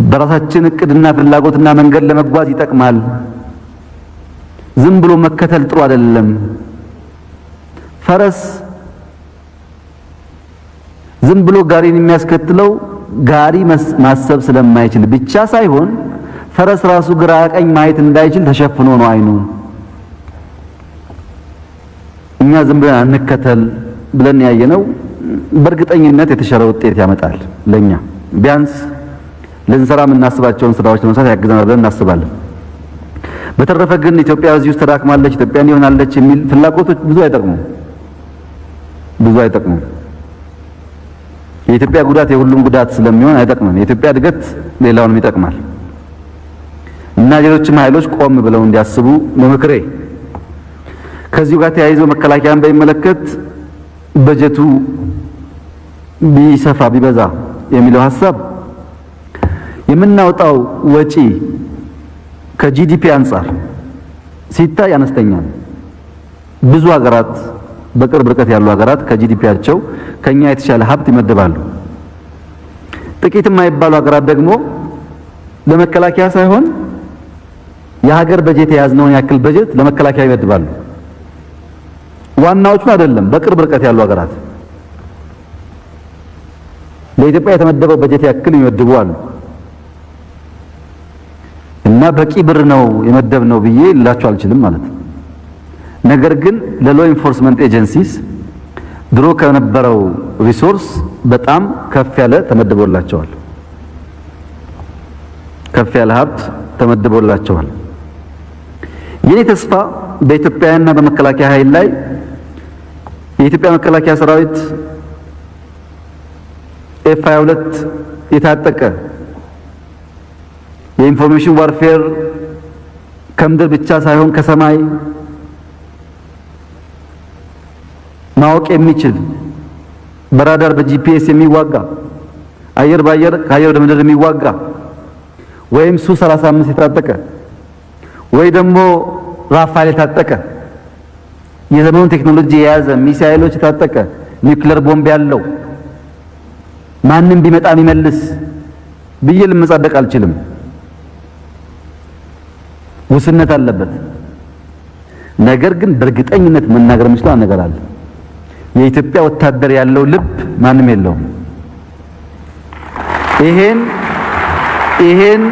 በራሳችን እቅድና ፍላጎትና መንገድ ለመጓዝ ይጠቅማል። ዝም ብሎ መከተል ጥሩ አይደለም። ፈረስ ዝም ብሎ ጋሪን የሚያስከትለው ጋሪ ማሰብ ስለማይችል ብቻ ሳይሆን ፈረስ ራሱ ግራ ቀኝ ማየት እንዳይችል ተሸፍኖ ነው አይኑ። እኛ ዝም ብለን አንከተል ብለን ያየነው በእርግጠኝነት የተሻለ ውጤት ያመጣል። ለኛ ቢያንስ ልንሰራ የምናስባቸውን ስራዎች ለመስራት ያግዘናል ብለን እናስባለን። በተረፈ ግን ኢትዮጵያ እዚህ ውስጥ ተዳክማለች፣ ኢትዮጵያ እንዲሆናለች የሚል ፍላጎቶች ብዙ አይጠቅሙም። የኢትዮጵያ ጉዳት የሁሉም ጉዳት ስለሚሆን አይጠቅምም። የኢትዮጵያ እድገት ሌላውንም ይጠቅማል እና ሌሎችም ኃይሎች ቆም ብለው እንዲያስቡ ምክሬ። ከዚሁ ጋር ተያይዞ መከላከያን በሚመለከት በጀቱ ቢሰፋ ቢበዛ የሚለው ሐሳብ የምናወጣው ወጪ ከጂዲፒ አንፃር ሲታይ አነስተኛ ነው። ብዙ ሀገራት በቅርብ ርቀት ያሉ ሀገራት ከጂዲፒያቸው ከኛ የተሻለ ሀብት ይመድባሉ። ጥቂት የማይባሉ ሀገራት ደግሞ ለመከላከያ ሳይሆን የሀገር በጀት የያዝነውን ያክል በጀት ለመከላከያ ይመድባሉ። ዋናዎቹ አይደለም፣ በቅርብ ርቀት ያሉ ሀገራት ለኢትዮጵያ የተመደበው በጀት ያክል ይመድቡ አሉ። እና በቂ ብር ነው የመደብነው ብዬ ልላችሁ አልችልም ማለት ነው። ነገር ግን ለሎ ኢንፎርስመንት ኤጀንሲስ ድሮ ከነበረው ሪሶርስ በጣም ከፍ ያለ ተመድቦላቸዋል። ከፍ ያለ ሀብት ተመድቦላቸዋል። የኔ ተስፋ በኢትዮጵያና በመከላከያ ኃይል ላይ የኢትዮጵያ መከላከያ ሰራዊት F22 የታጠቀ የኢንፎርሜሽን ዋርፌር ከምድር ብቻ ሳይሆን ከሰማይ ማወቅ የሚችል በራዳር በጂፒኤስ የሚዋጋ አየር ባየር ከአየር ወደ ምድር የሚዋጋ ወይም ሱ35 የታጠቀ ወይ ደግሞ ራፋኤል የታጠቀ የዘመኑን ቴክኖሎጂ የያዘ ሚሳኤሎች የታጠቀ ኒውክሌር ቦምብ ያለው ማንንም ቢመጣ የሚመልስ ብዬ ልመጻደቅ አልችልም። ውስነት አለበት። ነገር ግን በእርግጠኝነት መናገር የምችለው ነገር አለ። የኢትዮጵያ ወታደር ያለው ልብ ማንም የለውም። ይሄን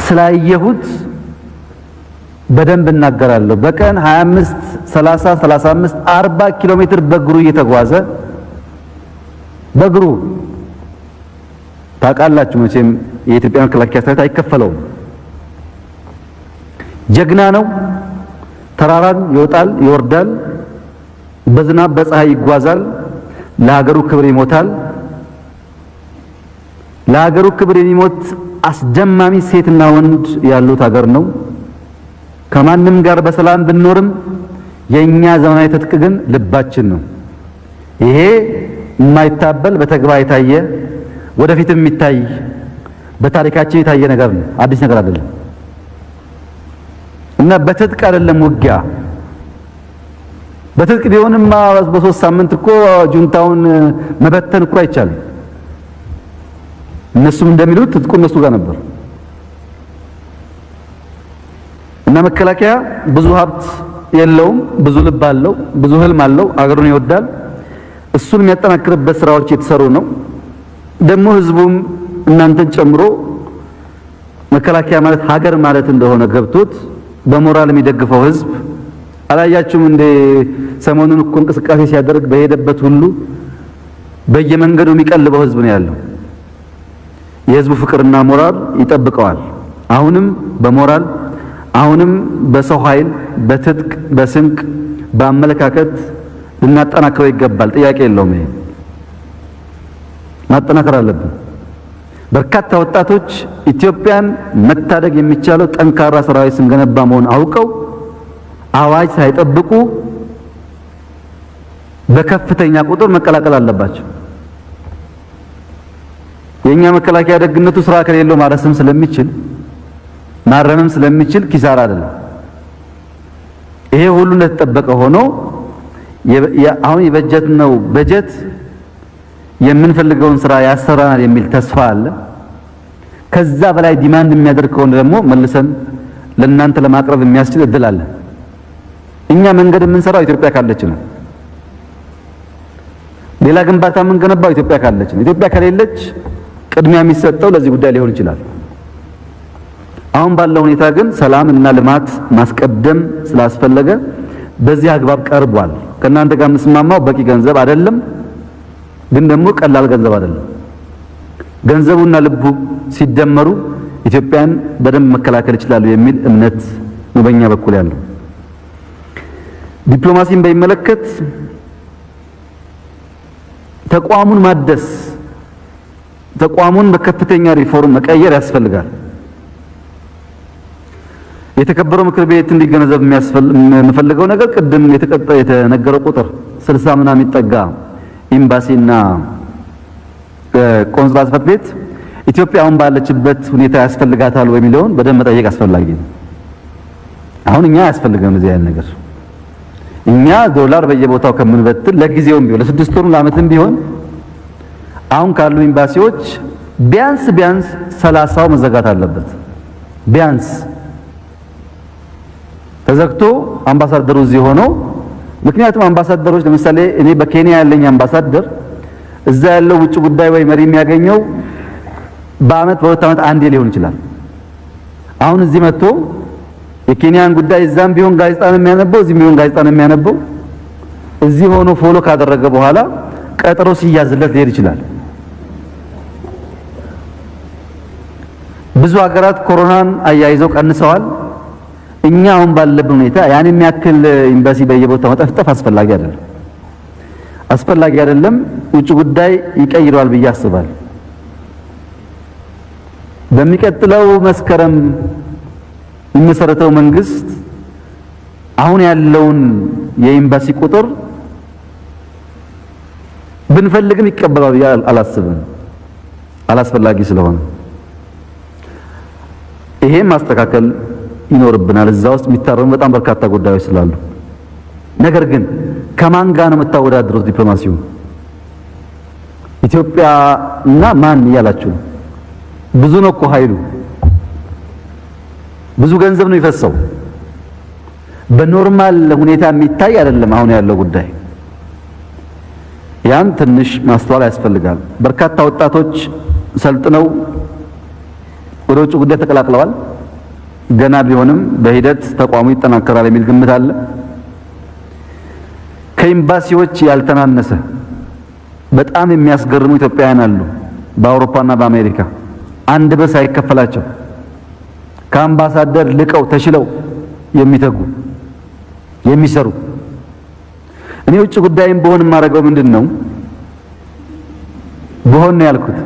ስላየሁት በደንብ እናገራለሁ። በቀን 25 30 35 40 ኪሎ ሜትር በእግሩ እየተጓዘ በእግሩ ታውቃላችሁ መቼም የኢትዮጵያ መከላከያ ሰራዊት አይከፈለውም። ጀግና ነው። ተራራን ይወጣል ይወርዳል፣ በዝናብ በፀሐይ ይጓዛል፣ ለሀገሩ ክብር ይሞታል። ለሀገሩ ክብር የሚሞት አስደማሚ ሴትና ወንድ ያሉት ሀገር ነው። ከማንም ጋር በሰላም ብንኖርም የኛ ዘመናዊ ትጥቅ ግን ልባችን ነው። ይሄ የማይታበል በተግባር የታየ ወደፊትም የሚታይ በታሪካችን የታየ ነገር ነው። አዲስ ነገር አይደለም እና በትጥቅ አይደለም ውጊያ። በትጥቅ ቢሆንማ በሶስት ሳምንት እኮ ጁንታውን መበተን እኮ አይቻልም። እነሱም እንደሚሉት ትጥቁ እነሱ ጋር ነበር። እና መከላከያ ብዙ ሀብት የለውም፣ ብዙ ልብ አለው፣ ብዙ ህልም አለው፣ አገሩን ይወዳል። እሱን የሚያጠናክርበት ስራዎች የተሰሩ ነው። ደግሞ ህዝቡም እናንተን ጨምሮ መከላከያ ማለት ሀገር ማለት እንደሆነ ገብቶት በሞራል የሚደግፈው ህዝብ አላያችሁም እንደ ሰሞኑን እኮ እንቅስቃሴ ሲያደርግ በሄደበት ሁሉ በየመንገዱ የሚቀልበው ህዝብ ነው ያለው። የህዝቡ ፍቅርና ሞራል ይጠብቀዋል። አሁንም በሞራል አሁንም በሰው ኃይል በትጥቅ በስንቅ በአመለካከት ልናጠናክረው ይገባል። ጥያቄ የለውም። ይሄ ማጠናከር አለብን። በርካታ ወጣቶች ኢትዮጵያን መታደግ የሚቻለው ጠንካራ ሰራዊት ስንገነባ መሆን አውቀው አዋጅ ሳይጠብቁ በከፍተኛ ቁጥር መቀላቀል አለባቸው። የኛ መከላከያ ደግነቱ ስራ ከሌለው ማረስም ስለሚችል ማረምም ስለሚችል ኪሳራ አይደለም። ይሄ ሁሉ እንደተጠበቀ ሆኖ አሁን የበጀት ነው በጀት የምንፈልገውን ስራ ያሰራናል የሚል ተስፋ አለ። ከዛ በላይ ዲማንድ የሚያደርግ ከሆነ ደግሞ መልሰን ለእናንተ ለማቅረብ የሚያስችል እድል አለ። እኛ መንገድ የምንሰራው ኢትዮጵያ ካለች ነው። ሌላ ግንባታ የምንገነባው ኢትዮጵያ ካለች ነው። ኢትዮጵያ ከሌለች ቅድሚያ የሚሰጠው ለዚህ ጉዳይ ሊሆን ይችላል። አሁን ባለው ሁኔታ ግን ሰላም እና ልማት ማስቀደም ስላስፈለገ በዚህ አግባብ ቀርቧል። ከእናንተ ጋር የምንስማማው በቂ ገንዘብ አይደለም፣ ግን ደግሞ ቀላል ገንዘብ አይደለም። ገንዘቡና ልቡ ሲደመሩ ኢትዮጵያን በደንብ መከላከል ይችላሉ የሚል እምነት ነው በእኛ በኩል ያለው። ዲፕሎማሲን በሚመለከት ተቋሙን ማደስ፣ ተቋሙን በከፍተኛ ሪፎርም መቀየር ያስፈልጋል። የተከበረው ምክር ቤት እንዲገነዘብ የምፈልገው ነገር ቅድም የተነገረው ቁጥር 60 ምናምን የሚጠጋ ኤምባሲና ቆንስላ ጽሕፈት ቤት ኢትዮጵያ አሁን ባለችበት ሁኔታ ያስፈልጋታል ወይ የሚለውን በደንብ መጠየቅ አስፈላጊ ነው። አሁን እኛ ያስፈልገን እዚህ አይነት ነገር እኛ ዶላር በየቦታው ከምንበትል ለጊዜውም ቢሆን ለስድስት ወር ለዓመትም ቢሆን አሁን ካሉ ኤምባሲዎች ቢያንስ 30ው መዘጋት አለበት። ቢያንስ ተዘግቶ አምባሳደሩ እዚህ ሆኖ ምክንያቱም አምባሳደሮች ለምሳሌ እኔ በኬንያ ያለኝ አምባሳደር እዛ ያለው ውጭ ጉዳይ ወይ መሪ የሚያገኘው በአመት በሁለት አመት አንዴ ሊሆን ይችላል። አሁን እዚህ መጥቶ የኬንያን ጉዳይ እዛም ቢሆን ጋዜጣ ነው የሚያነበው፣ እዚህም ቢሆን ጋዜጣ ነው የሚያነበው። እዚህ ሆኖ ፎሎ ካደረገ በኋላ ቀጠሮ ሲያዝለት ሊሄድ ይችላል። ብዙ ሀገራት ኮሮናን አያይዘው ቀንሰዋል። እኛ አሁን ባለበት ሁኔታ ያን የሚያክል ኤምባሲ በየቦታው መጠፍጠፍ አስፈላጊ አይደለም። ውጭ ጉዳይ ይቀይረዋል ብዬ አስባለሁ። በሚቀጥለው መስከረም የሚመሰረተው መንግስት አሁን ያለውን የኤምባሲ ቁጥር ብንፈልግም ይቀበላል ብዬ አላስብም፣ አላስፈላጊ ስለሆነ ይሄን ማስተካከል ይኖርብናል። እዛ ውስጥ የሚታረሙ በጣም በርካታ ጉዳዮች ስላሉ። ነገር ግን ከማን ጋር ነው የምታወዳድሩት? ዲፕሎማሲው ኢትዮጵያ እና ማን እያላችሁ ነው? ብዙ ነው እኮ ኃይሉ፣ ብዙ ገንዘብ ነው ይፈሰው። በኖርማል ሁኔታ የሚታይ አይደለም አሁን ያለው ጉዳይ። ያን ትንሽ ማስተዋል ያስፈልጋል። በርካታ ወጣቶች ሰልጥነው ወደ ውጭ ጉዳይ ተቀላቅለዋል። ገና ቢሆንም በሂደት ተቋሙ ይጠናከራል የሚል ግምት አለ። ከኤምባሲዎች ያልተናነሰ በጣም የሚያስገርሙ ኢትዮጵያውያን አሉ በአውሮፓና በአሜሪካ አንድ ብር ሳይከፈላቸው ከአምባሳደር ልቀው ተሽለው የሚተጉ የሚሰሩ። እኔ ውጭ ጉዳይም በሆን የማደርገው ምንድነው በሆን ያልኩት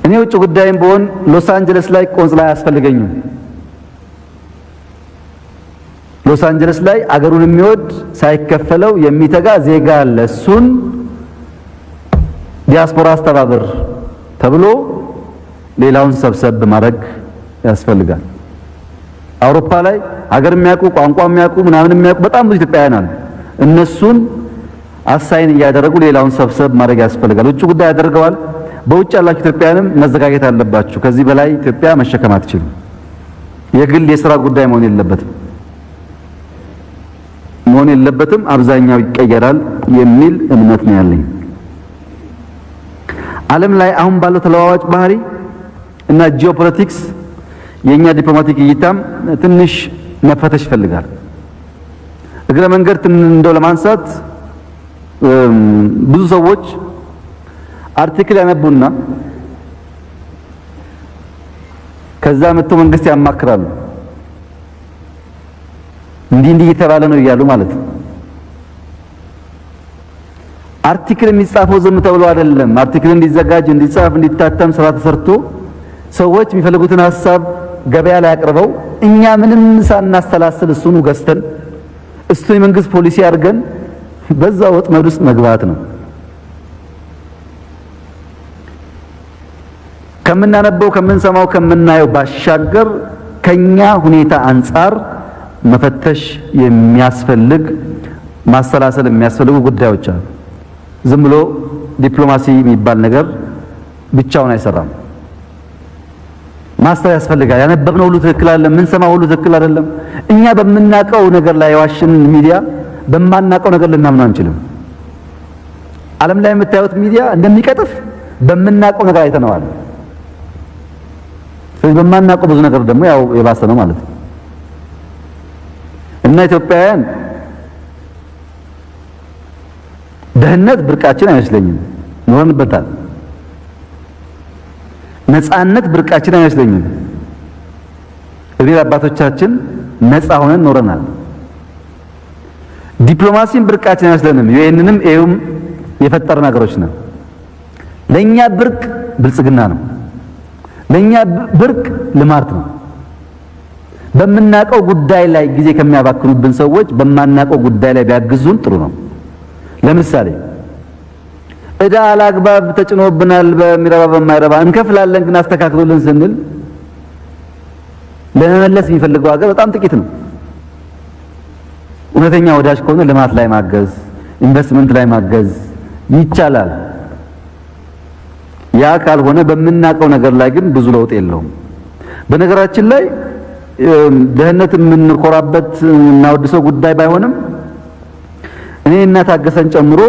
እኔ ውጭ ጉዳይም በሆን ሎስ አንጀለስ ላይ ቆንስላ አያስፈልገኝም። ሎስ አንጀለስ ላይ አገሩን የሚወድ ሳይከፈለው የሚተጋ ዜጋ አለ። እሱን ዲያስፖራ አስተባበር ተብሎ ሌላውን ሰብሰብ ማድረግ ያስፈልጋል። አውሮፓ ላይ ሀገር የሚያውቁ ቋንቋ የሚያውቁ ምናምን የሚያውቁ በጣም ብዙ ኢትዮጵያውያን አሉ። እነሱን አሳይን እያደረጉ ሌላውን ሰብሰብ ማድረግ ያስፈልጋል። ውጭ ጉዳይ ያደርገዋል። በውጭ ያላችሁ ኢትዮጵያውያንም መዘጋጀት አለባችሁ። ከዚህ በላይ ኢትዮጵያ መሸከም አትችልም። የግል የሥራ ጉዳይ መሆን የለበትም። አብዛኛው ይቀየራል የሚል እምነት ነው ያለኝ። ዓለም ላይ አሁን ባለው ተለዋዋጭ ባህሪ እና ጂኦፖለቲክስ የኛ ዲፕሎማቲክ እይታም ትንሽ መፈተሽ ይፈልጋል። እግረ መንገድ እንደው ለማንሳት ብዙ ሰዎች አርቲክል ያነቡና ከዛ መጥቶ መንግስት ያማክራሉ። እንዲህ እየተባለ ነው እያሉ ማለት ነው። አርቲክል የሚጻፈው ዝም ተብሎ አይደለም። አርቲክል እንዲዘጋጅ፣ እንዲጻፍ፣ እንዲታተም ስራ ተሰርቶ ሰዎች የሚፈልጉትን ሐሳብ ገበያ ላይ አቅርበው እኛ ምንም ሳናስተላስል እሱኑ ገዝተን እሱን የመንግስት ፖሊሲ አድርገን በዛ ወጥመድ ውስጥ መግባት ነው። ከምናነበው፣ ከምንሰማው፣ ከምናየው ባሻገር ከኛ ሁኔታ አንጻር መፈተሽ የሚያስፈልግ ማሰላሰል የሚያስፈልጉ ጉዳዮች አሉ። ዝም ብሎ ዲፕሎማሲ የሚባል ነገር ብቻውን አይሰራም። ማስተዋል ያስፈልጋል። ያነበብነው ሁሉ ትክክል አይደለም፣ የምንሰማው ሁሉ ትክክል አይደለም። እኛ በምናቀው ነገር ላይ የዋሽን ሚዲያ በማናቀው ነገር ልናምነው አንችልም። ዓለም ላይ የምታዩት ሚዲያ እንደሚቀጥፍ በምናቀው ነገር አይተነዋል። ስለዚህ በማናቀው ብዙ ነገር ደግሞ ያው የባሰ ነው ማለት ነው። እና ኢትዮጵያውያን ደህንነት ብርቃችን አይመስለኝም፣ ኖረንበታል። ነፃነት ብርቃችን አይመስለኝም። እቤት አባቶቻችን ነፃ ሆነን ኖረናል። ዲፕሎማሲን ብርቃችን አይመስለንም። ዩኤንንም ኤዩም የፈጠሩ ነገሮች ነው። ለኛ ብርቅ ብልጽግና ነው። ለኛ ብርቅ ልማት ነው። በምናቀው ጉዳይ ላይ ጊዜ ከሚያባክኑብን ሰዎች በማናቀው ጉዳይ ላይ ቢያግዙን ጥሩ ነው። ለምሳሌ እዳ አላግባብ ተጭኖብናል፣ በሚረባ በማይረባ እንከፍላለን፣ ግን አስተካክሉልን ስንል ለመመለስ የሚፈልገው ሀገር በጣም ጥቂት ነው። እውነተኛ ወዳጅ ከሆነ ልማት ላይ ማገዝ፣ ኢንቨስትመንት ላይ ማገዝ ይቻላል። ያ ካልሆነ በመናቀው ነገር ላይ ግን ብዙ ለውጥ የለውም። በነገራችን ላይ ደህንነት የምንኮራበት እናወድሰው ጉዳይ ባይሆንም እኔ እና ታገሰን ጨምሮ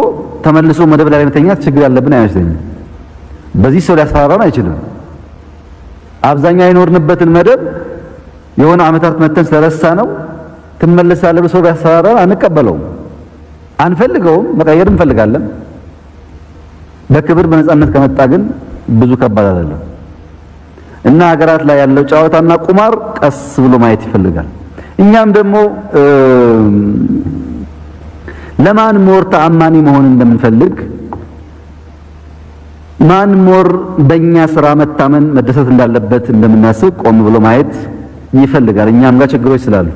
ተመልሶ መደብ ላይ መተኛት ችግር ያለብን አይመስለኝም። በዚህ ሰው ሊያስፈራራን አይችልም። አብዛኛው የኖርንበትን መደብ የሆነ ዓመታት መተን ስለረሳ ነው ትመለሳለህ ሰው ቢያስፈራራን አንቀበለውም፣ አንፈልገውም። መቀየር እንፈልጋለን። በክብር በነጻነት ከመጣ ግን ብዙ ከባድ አይደለም እና ሀገራት ላይ ያለው ጨዋታና ቁማር ቀስ ብሎ ማየት ይፈልጋል። እኛም ደግሞ ለማን ሞር ተአማኒ መሆን እንደምንፈልግ ማን ሞር በእኛ ስራ መታመን መደሰት እንዳለበት እንደምናስብ ቆም ብሎ ማየት ይፈልጋል። እኛም ጋር ችግሮች ስላሉ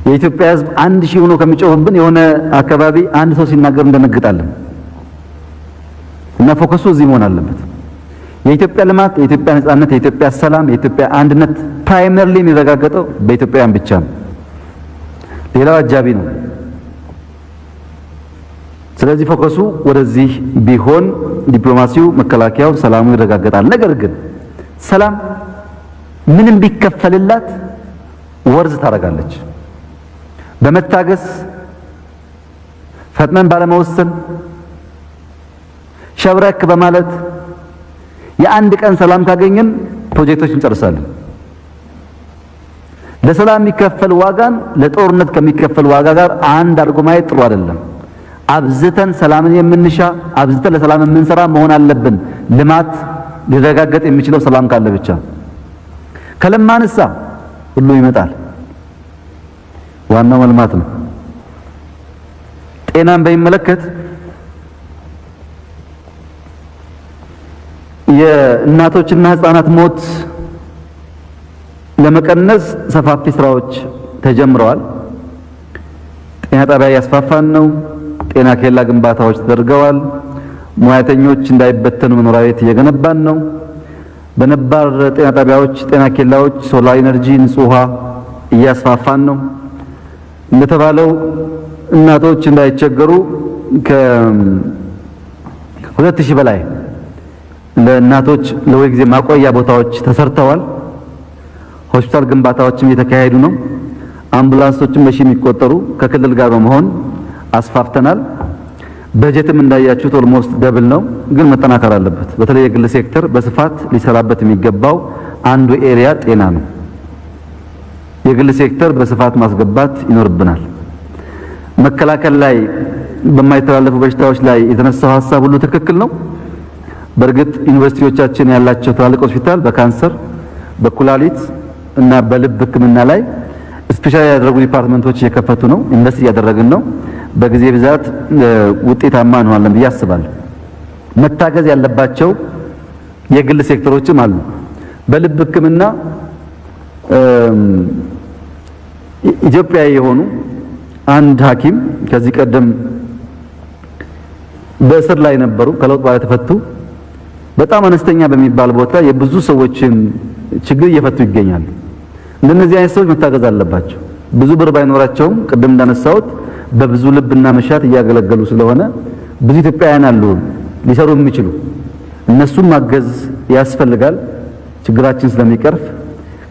የኢትዮጵያ ሕዝብ 1000 ሆኖ ከሚጮህብን የሆነ አካባቢ አንድ ሰው ሲናገር እንደነግጣለን እና ፎከሱ እዚህ መሆን አለበት። የኢትዮጵያ ልማት፣ የኢትዮጵያ ነጻነት፣ የኢትዮጵያ ሰላም፣ የኢትዮጵያ አንድነት ፕራይመሪሊ የሚረጋገጠው በኢትዮጵያውያን ብቻ ነው። ሌላው አጃቢ ነው። ስለዚህ ፎከሱ ወደዚህ ቢሆን ዲፕሎማሲው፣ መከላከያው፣ ሰላሙ ይረጋገጣል። ነገር ግን ሰላም ምንም ቢከፈልላት ወርዝ ታረጋለች። በመታገስ ፈጥነን ባለመወሰን ሸብረክ በማለት የአንድ ቀን ሰላም ካገኘን ፕሮጀክቶች እንጨርሳለን። ለሰላም የሚከፈል ዋጋን ለጦርነት ከሚከፈል ዋጋ ጋር አንድ አድርጎ ማየት ጥሩ አይደለም። አብዝተን ሰላምን የምንሻ አብዝተን ለሰላም የምንሰራ መሆን አለብን። ልማት ሊረጋገጥ የሚችለው ሰላም ካለ ብቻ። ከለማንሳ ሁሉ ይመጣል። ዋናው መልማት ነው። ጤናን በሚመለከት የእናቶችና ህፃናት ሞት ለመቀነስ ሰፋፊ ስራዎች ተጀምረዋል። ጤና ጣቢያ ያስፋፋን ነው። ጤና ኬላ ግንባታዎች ተደርገዋል። ሙያተኞች እንዳይበተኑ መኖሪያ ቤት እየገነባን ነው። በነባር ጤና ጣቢያዎች፣ ጤና ኬላዎች ሶላር ኢነርጂ፣ ንጹህ ውሃ እያስፋፋን ነው። እንደተባለው እናቶች እንዳይቸገሩ ከ2000 በላይ ለእናቶች ለወይ ጊዜ ማቆያ ቦታዎች ተሰርተዋል። ሆስፒታል ግንባታዎችም እየተካሄዱ ነው። አምቡላንሶችም በሺ የሚቆጠሩ ከክልል ጋር በመሆን አስፋፍተናል። በጀትም እንዳያችሁት ኦልሞስት ደብል ነው፣ ግን መጠናከር አለበት። በተለይ የግል ሴክተር በስፋት ሊሰራበት የሚገባው አንዱ ኤሪያ ጤና ነው። የግል ሴክተር በስፋት ማስገባት ይኖርብናል። መከላከል ላይ በማይተላለፉ በሽታዎች ላይ የተነሳው ሐሳብ ሁሉ ትክክል ነው። በእርግጥ ዩኒቨርሲቲዎቻችን ያላቸው ትላልቅ ሆስፒታል በካንሰር፣ በኩላሊት እና በልብ ሕክምና ላይ ስፔሻል ያደረጉ ዲፓርትመንቶች እየከፈቱ ነው። ኢንቨስት እያደረግን ነው። በጊዜ ብዛት ውጤታማ እንሆናለን ብዬ አስባለሁ። መታገዝ ያለባቸው የግል ሴክተሮችም አሉ። በልብ ሕክምና ኢትዮጵያዊ የሆኑ አንድ ሐኪም ከዚህ ቀደም በእስር ላይ ነበሩ፣ ከለውጥ በኋላ ተፈቱ። በጣም አነስተኛ በሚባል ቦታ የብዙ ሰዎችን ችግር እየፈቱ ይገኛሉ። እንደነዚህ አይነት ሰዎች መታገዝ አለባቸው። ብዙ ብር ባይኖራቸውም ቅድም እንዳነሳሁት በብዙ ልብና መሻት እያገለገሉ ስለሆነ ብዙ ኢትዮጵያውያን አሉ ሊሰሩ የሚችሉ፣ እነሱም ማገዝ ያስፈልጋል። ችግራችን ስለሚቀርፍ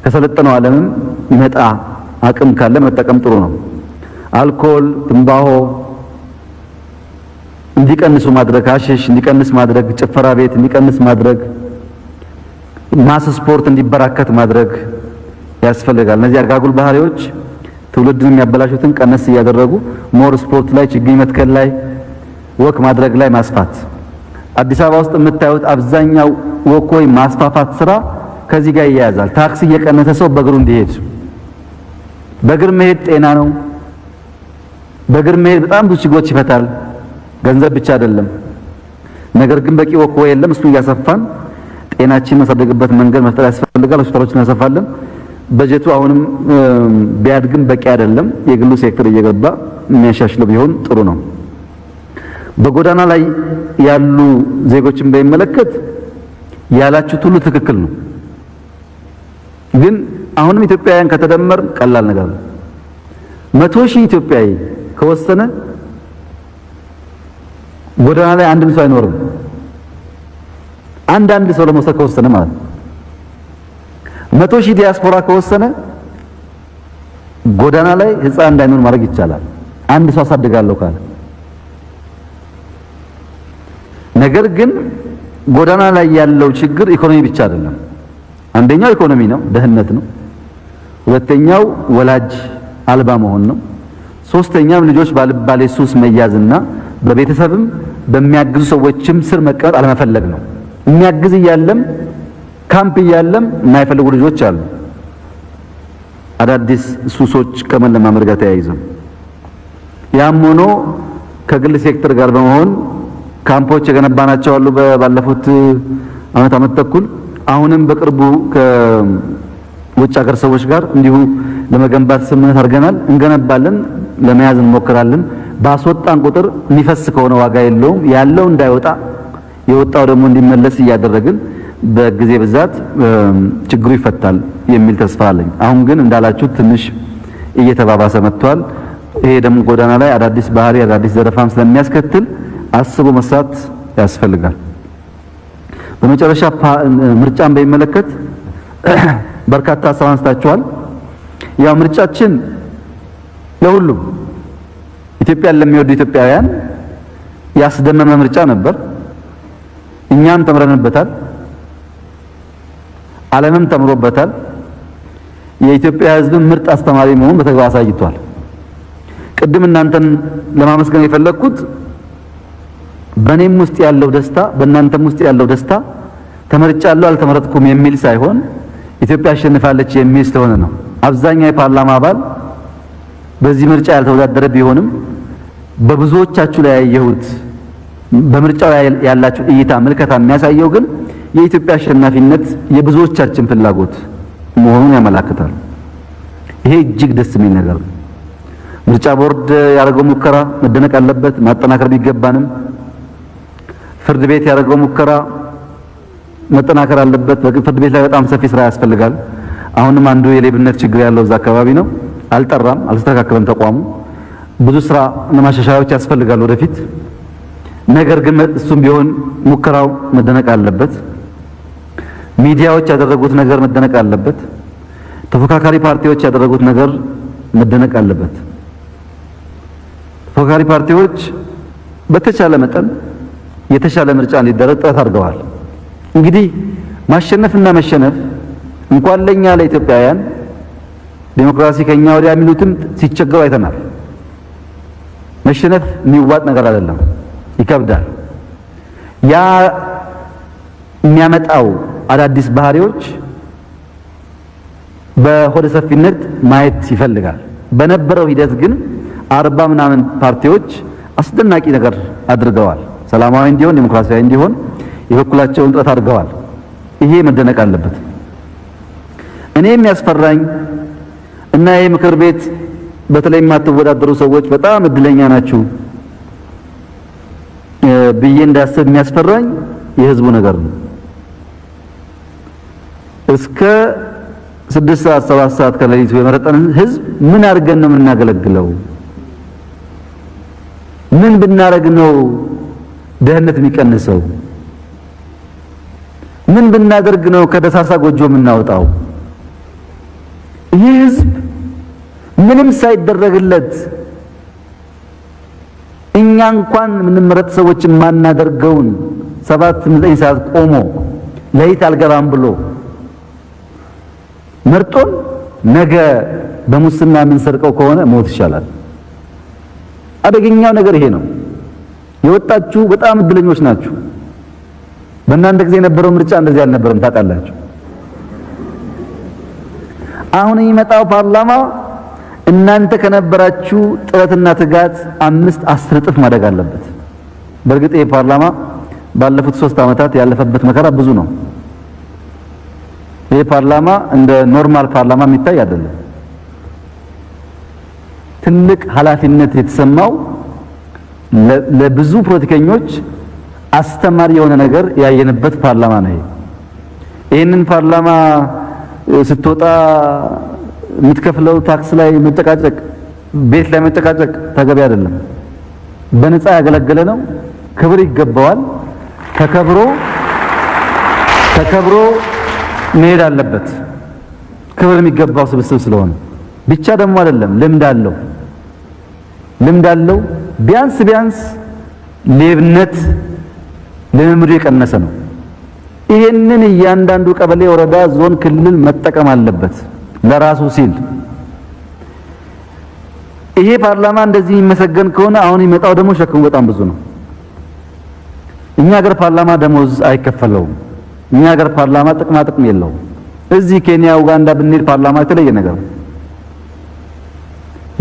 ከሰለጠነው ዓለምም ይመጣ አቅም ካለ መጠቀም ጥሩ ነው። አልኮል፣ ትንባሆ እንዲቀንሱ ማድረግ፣ አሽሽ እንዲቀንስ ማድረግ፣ ጭፈራ ቤት እንዲቀንስ ማድረግ፣ ማስ ስፖርት እንዲበራከት ማድረግ ያስፈልጋል። እነዚህ አጋጉል ባህሪዎች ትውልድን የሚያበላሹትን ቀነስ እያደረጉ ሞር ስፖርት ላይ፣ ችግኝ መትከል ላይ፣ ወክ ማድረግ ላይ ማስፋት። አዲስ አበባ ውስጥ የምታዩት አብዛኛው ወኮይ ማስፋፋት ስራ ከዚህ ጋር ይያያዛል። ታክሲ እየቀነሰ ሰው በእግሩ እንዲሄድ። በእግር መሄድ ጤና ነው። በእግር መሄድ በጣም ብዙ ችግሮች ይፈታል። ገንዘብ ብቻ አይደለም። ነገር ግን በቂ ወኮይ የለም። እሱ እያሰፋን ጤናችን መሰደግበት መንገድ መፍጠር ያስፈልጋል። ሆስፒታሎችን እናሰፋለን። በጀቱ አሁንም ቢያድግም በቂ አይደለም። የግሉ ሴክተር እየገባ የሚያሻሽለው ቢሆን ጥሩ ነው። በጎዳና ላይ ያሉ ዜጎችን በሚመለከት ያላችሁት ሁሉ ትክክል ነው። ግን አሁንም ኢትዮጵያውያን ከተደመር ቀላል ነገር ነው። 100,000 ኢትዮጵያዊ ከወሰነ ጎዳና ላይ አንድም ሰው አይኖርም። አንድ ሰው ለመውሰድ ከወሰነ ማለት 100,000 ዲያስፖራ ከወሰነ ጎዳና ላይ ህፃን እንዳይኖር ማድረግ ይቻላል። አንድ ሰው አሳድጋለሁ ካለ። ነገር ግን ጎዳና ላይ ያለው ችግር ኢኮኖሚ ብቻ አይደለም። አንደኛው ኢኮኖሚ ነው፣ ድህነት ነው። ሁለተኛው ወላጅ አልባ መሆን ነው። ሶስተኛው ልጆች ባልባሌ ሱስ መያዝና በቤተሰብም በሚያግዙ ሰዎችም ስር መቀመጥ አለመፈለግ ነው። የሚያግዝ እያለም ካምፕ እያለም የማይፈልጉ ልጆች አሉ። አዳዲስ ሱሶች ከመለማመድ ጋር ተያይዘው ያም ሆኖ ከግል ሴክተር ጋር በመሆን ካምፖች የገነባናቸው አሉ ባለፉት ዓመት ተኩል። አሁንም በቅርቡ ከውጭ ሀገር ሰዎች ጋር እንዲሁ ለመገንባት ስምምነት አድርገናል። እንገነባለን፣ ለመያዝ እንሞክራለን። ባስወጣን ቁጥር የሚፈስ ከሆነ ዋጋ የለውም። ያለው እንዳይወጣ የወጣው ደግሞ እንዲመለስ እያደረግን በጊዜ ብዛት ችግሩ ይፈታል የሚል ተስፋ አለኝ። አሁን ግን እንዳላችሁ ትንሽ እየተባባሰ መጥቷል። ይሄ ደግሞ ጎዳና ላይ አዳዲስ ባህሪ አዳዲስ ዘረፋም ስለሚያስከትል አስቦ መስራት ያስፈልጋል። በመጨረሻ ምርጫን በሚመለከት በርካታ ሀሳብ አንስታችኋል። ያው ምርጫችን ለሁሉም ኢትዮጵያን ለሚወዱ ኢትዮጵያውያን ያስደመመ ምርጫ ነበር። እኛም ተምረንበታል፣ ዓለምም ተምሮበታል። የኢትዮጵያ ሕዝብ ምርጥ አስተማሪ መሆኑን በተግባር አሳይቷል። ቅድም እናንተን ለማመስገን የፈለኩት በእኔም ውስጥ ያለው ደስታ በእናንተም ውስጥ ያለው ደስታ ተመርጫለሁ አልተመረጥኩም የሚል ሳይሆን ኢትዮጵያ አሸንፋለች የሚል ስለሆነ ነው። አብዛኛው የፓርላማ አባል በዚህ ምርጫ ያልተወዳደረ ቢሆንም በብዙዎቻችሁ ላይ ያየሁት በምርጫው ያላችሁ እይታ ምልከታ የሚያሳየው ግን የኢትዮጵያ አሸናፊነት የብዙዎቻችን ፍላጎት መሆኑን ያመለክታል። ይሄ እጅግ ደስ የሚል ነገር ነው። ምርጫ ቦርድ ያደረገው ሙከራ መደነቅ አለበት፣ ማጠናከር ቢገባንም ፍርድ ቤት ያደረገው ሙከራ መጠናከር አለበት። ፍርድ ቤት ላይ በጣም ሰፊ ስራ ያስፈልጋል። አሁንም አንዱ የሌብነት ችግር ያለው እዛ አካባቢ ነው። አልጠራም፣ አልተስተካከለም ተቋሙ። ብዙ ስራ ለማሻሻያዎች ያስፈልጋል ወደፊት። ነገር ግን እሱም ቢሆን ሙከራው መደነቅ አለበት። ሚዲያዎች ያደረጉት ነገር መደነቅ አለበት። ተፎካካሪ ፓርቲዎች ያደረጉት ነገር መደነቅ አለበት። ተፎካካሪ ፓርቲዎች በተቻለ መጠን የተሻለ ምርጫ እንዲደረግ ጥረት አድርገዋል። እንግዲህ ማሸነፍና መሸነፍ እንኳን ለኛ ለኢትዮጵያውያን ዲሞክራሲ ከኛ ወዲያ የሚሉትም ሲቸገሩ አይተናል። መሸነፍ የሚዋጥ ነገር አይደለም፣ ይከብዳል። ያ የሚያመጣው አዳዲስ ባህሪዎች በሆደ ሰፊነት ማየት ይፈልጋል። በነበረው ሂደት ግን 40 ምናምን ፓርቲዎች አስደናቂ ነገር አድርገዋል። ሰላማዊ እንዲሆን ዲሞክራሲያዊ እንዲሆን የበኩላቸውን ጥረት አድርገዋል። ይሄ መደነቅ አለበት። እኔ የሚያስፈራኝ እና ይሄ ምክር ቤት በተለይ የማትወዳደሩ ሰዎች በጣም እድለኛ ናችሁ ብዬ እንዳስብ የሚያስፈራኝ የህዝቡ ነገር ነው። እስከ 6 ሰዓት 7 ሰዓት ከሌሊቱ የመረጠን ህዝብ ምን አድርገን ነው የምናገለግለው? ምን ብናረግ ነው ደህንነት የሚቀንሰው? ምን ብናደርግ ነው ከደሳሳ ጎጆ የምናወጣው? ይህ ህዝብ ምንም ሳይደረግለት እኛ እንኳን ምንመረጥ ሰዎች ማናደርገውን 7-9 ሰዓት ቆሞ ለይት አልገባም ብሎ መርጦን ነገ በሙስና የምንሰርቀው ከሆነ ሞት ይሻላል። አደገኛው ነገር ይሄ ነው። የወጣችሁ በጣም እድለኞች ናችሁ። በእናንተ ጊዜ የነበረው ምርጫ እንደዚህ አልነበረም፣ ታውቃላችሁ። አሁን የሚመጣው ፓርላማ እናንተ ከነበራችሁ ጥረትና ትጋት 5-10 እጥፍ ማደግ አለበት። በእርግጥ ይሄ ፓርላማ ባለፉት 3 ዓመታት ያለፈበት መከራ ብዙ ነው። ይሄ ፓርላማ እንደ ኖርማል ፓርላማ የሚታይ አይደለም። ትልቅ ኃላፊነት የተሰማው ለብዙ ፖለቲከኞች አስተማሪ የሆነ ነገር ያየንበት ፓርላማ ነው። ይሄንን ፓርላማ ስትወጣ የምትከፍለው ታክስ ላይ መጨቃጨቅ፣ ቤት ላይ መጨቃጨቅ ተገቢ አይደለም። በነፃ ያገለገለ ነው፣ ክብር ይገባዋል። ተከብሮ መሄድ አለበት። ክብር የሚገባው ስብስብ ስለሆነ ብቻ ደግሞ አይደለም፣ ልምድ አለው። ቢያንስ ሌብነት ልምምዱ የቀነሰ ነው። ይሄንን እያንዳንዱ ቀበሌ፣ ወረዳ፣ ዞን፣ ክልል መጠቀም አለበት ለራሱ ሲል። ይሄ ፓርላማ እንደዚህ የሚመሰገን ከሆነ አሁን ይመጣው ደግሞ ሸክሙ በጣም ብዙ ነው። እኛ ሀገር ፓርላማ ደሞዝ አይከፈለውም። እኛ ሀገር ፓርላማ ጥቅም የለውም። እዚህ ኬንያ፣ ኡጋንዳ ብንሄድ ፓርላማ የተለየ ነገር ነው።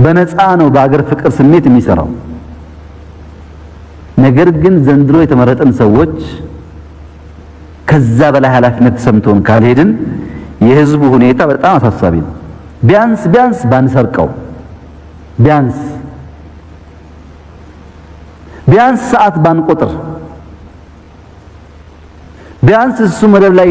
በነፃ ነው በአገር ፍቅር ስሜት የሚሰራው። ነገር ግን ዘንድሮ የተመረጠን ሰዎች ከዛ በላይ ኃላፊነት ተሰምቶን ካልሄድን የህዝቡ ሁኔታ በጣም አሳሳቢ ነው። ቢያንስ ባንሰርቀው፣ ቢያንስ ሰዓት ባንቆጥር፣ ቢያንስ እሱ መደብ ላይ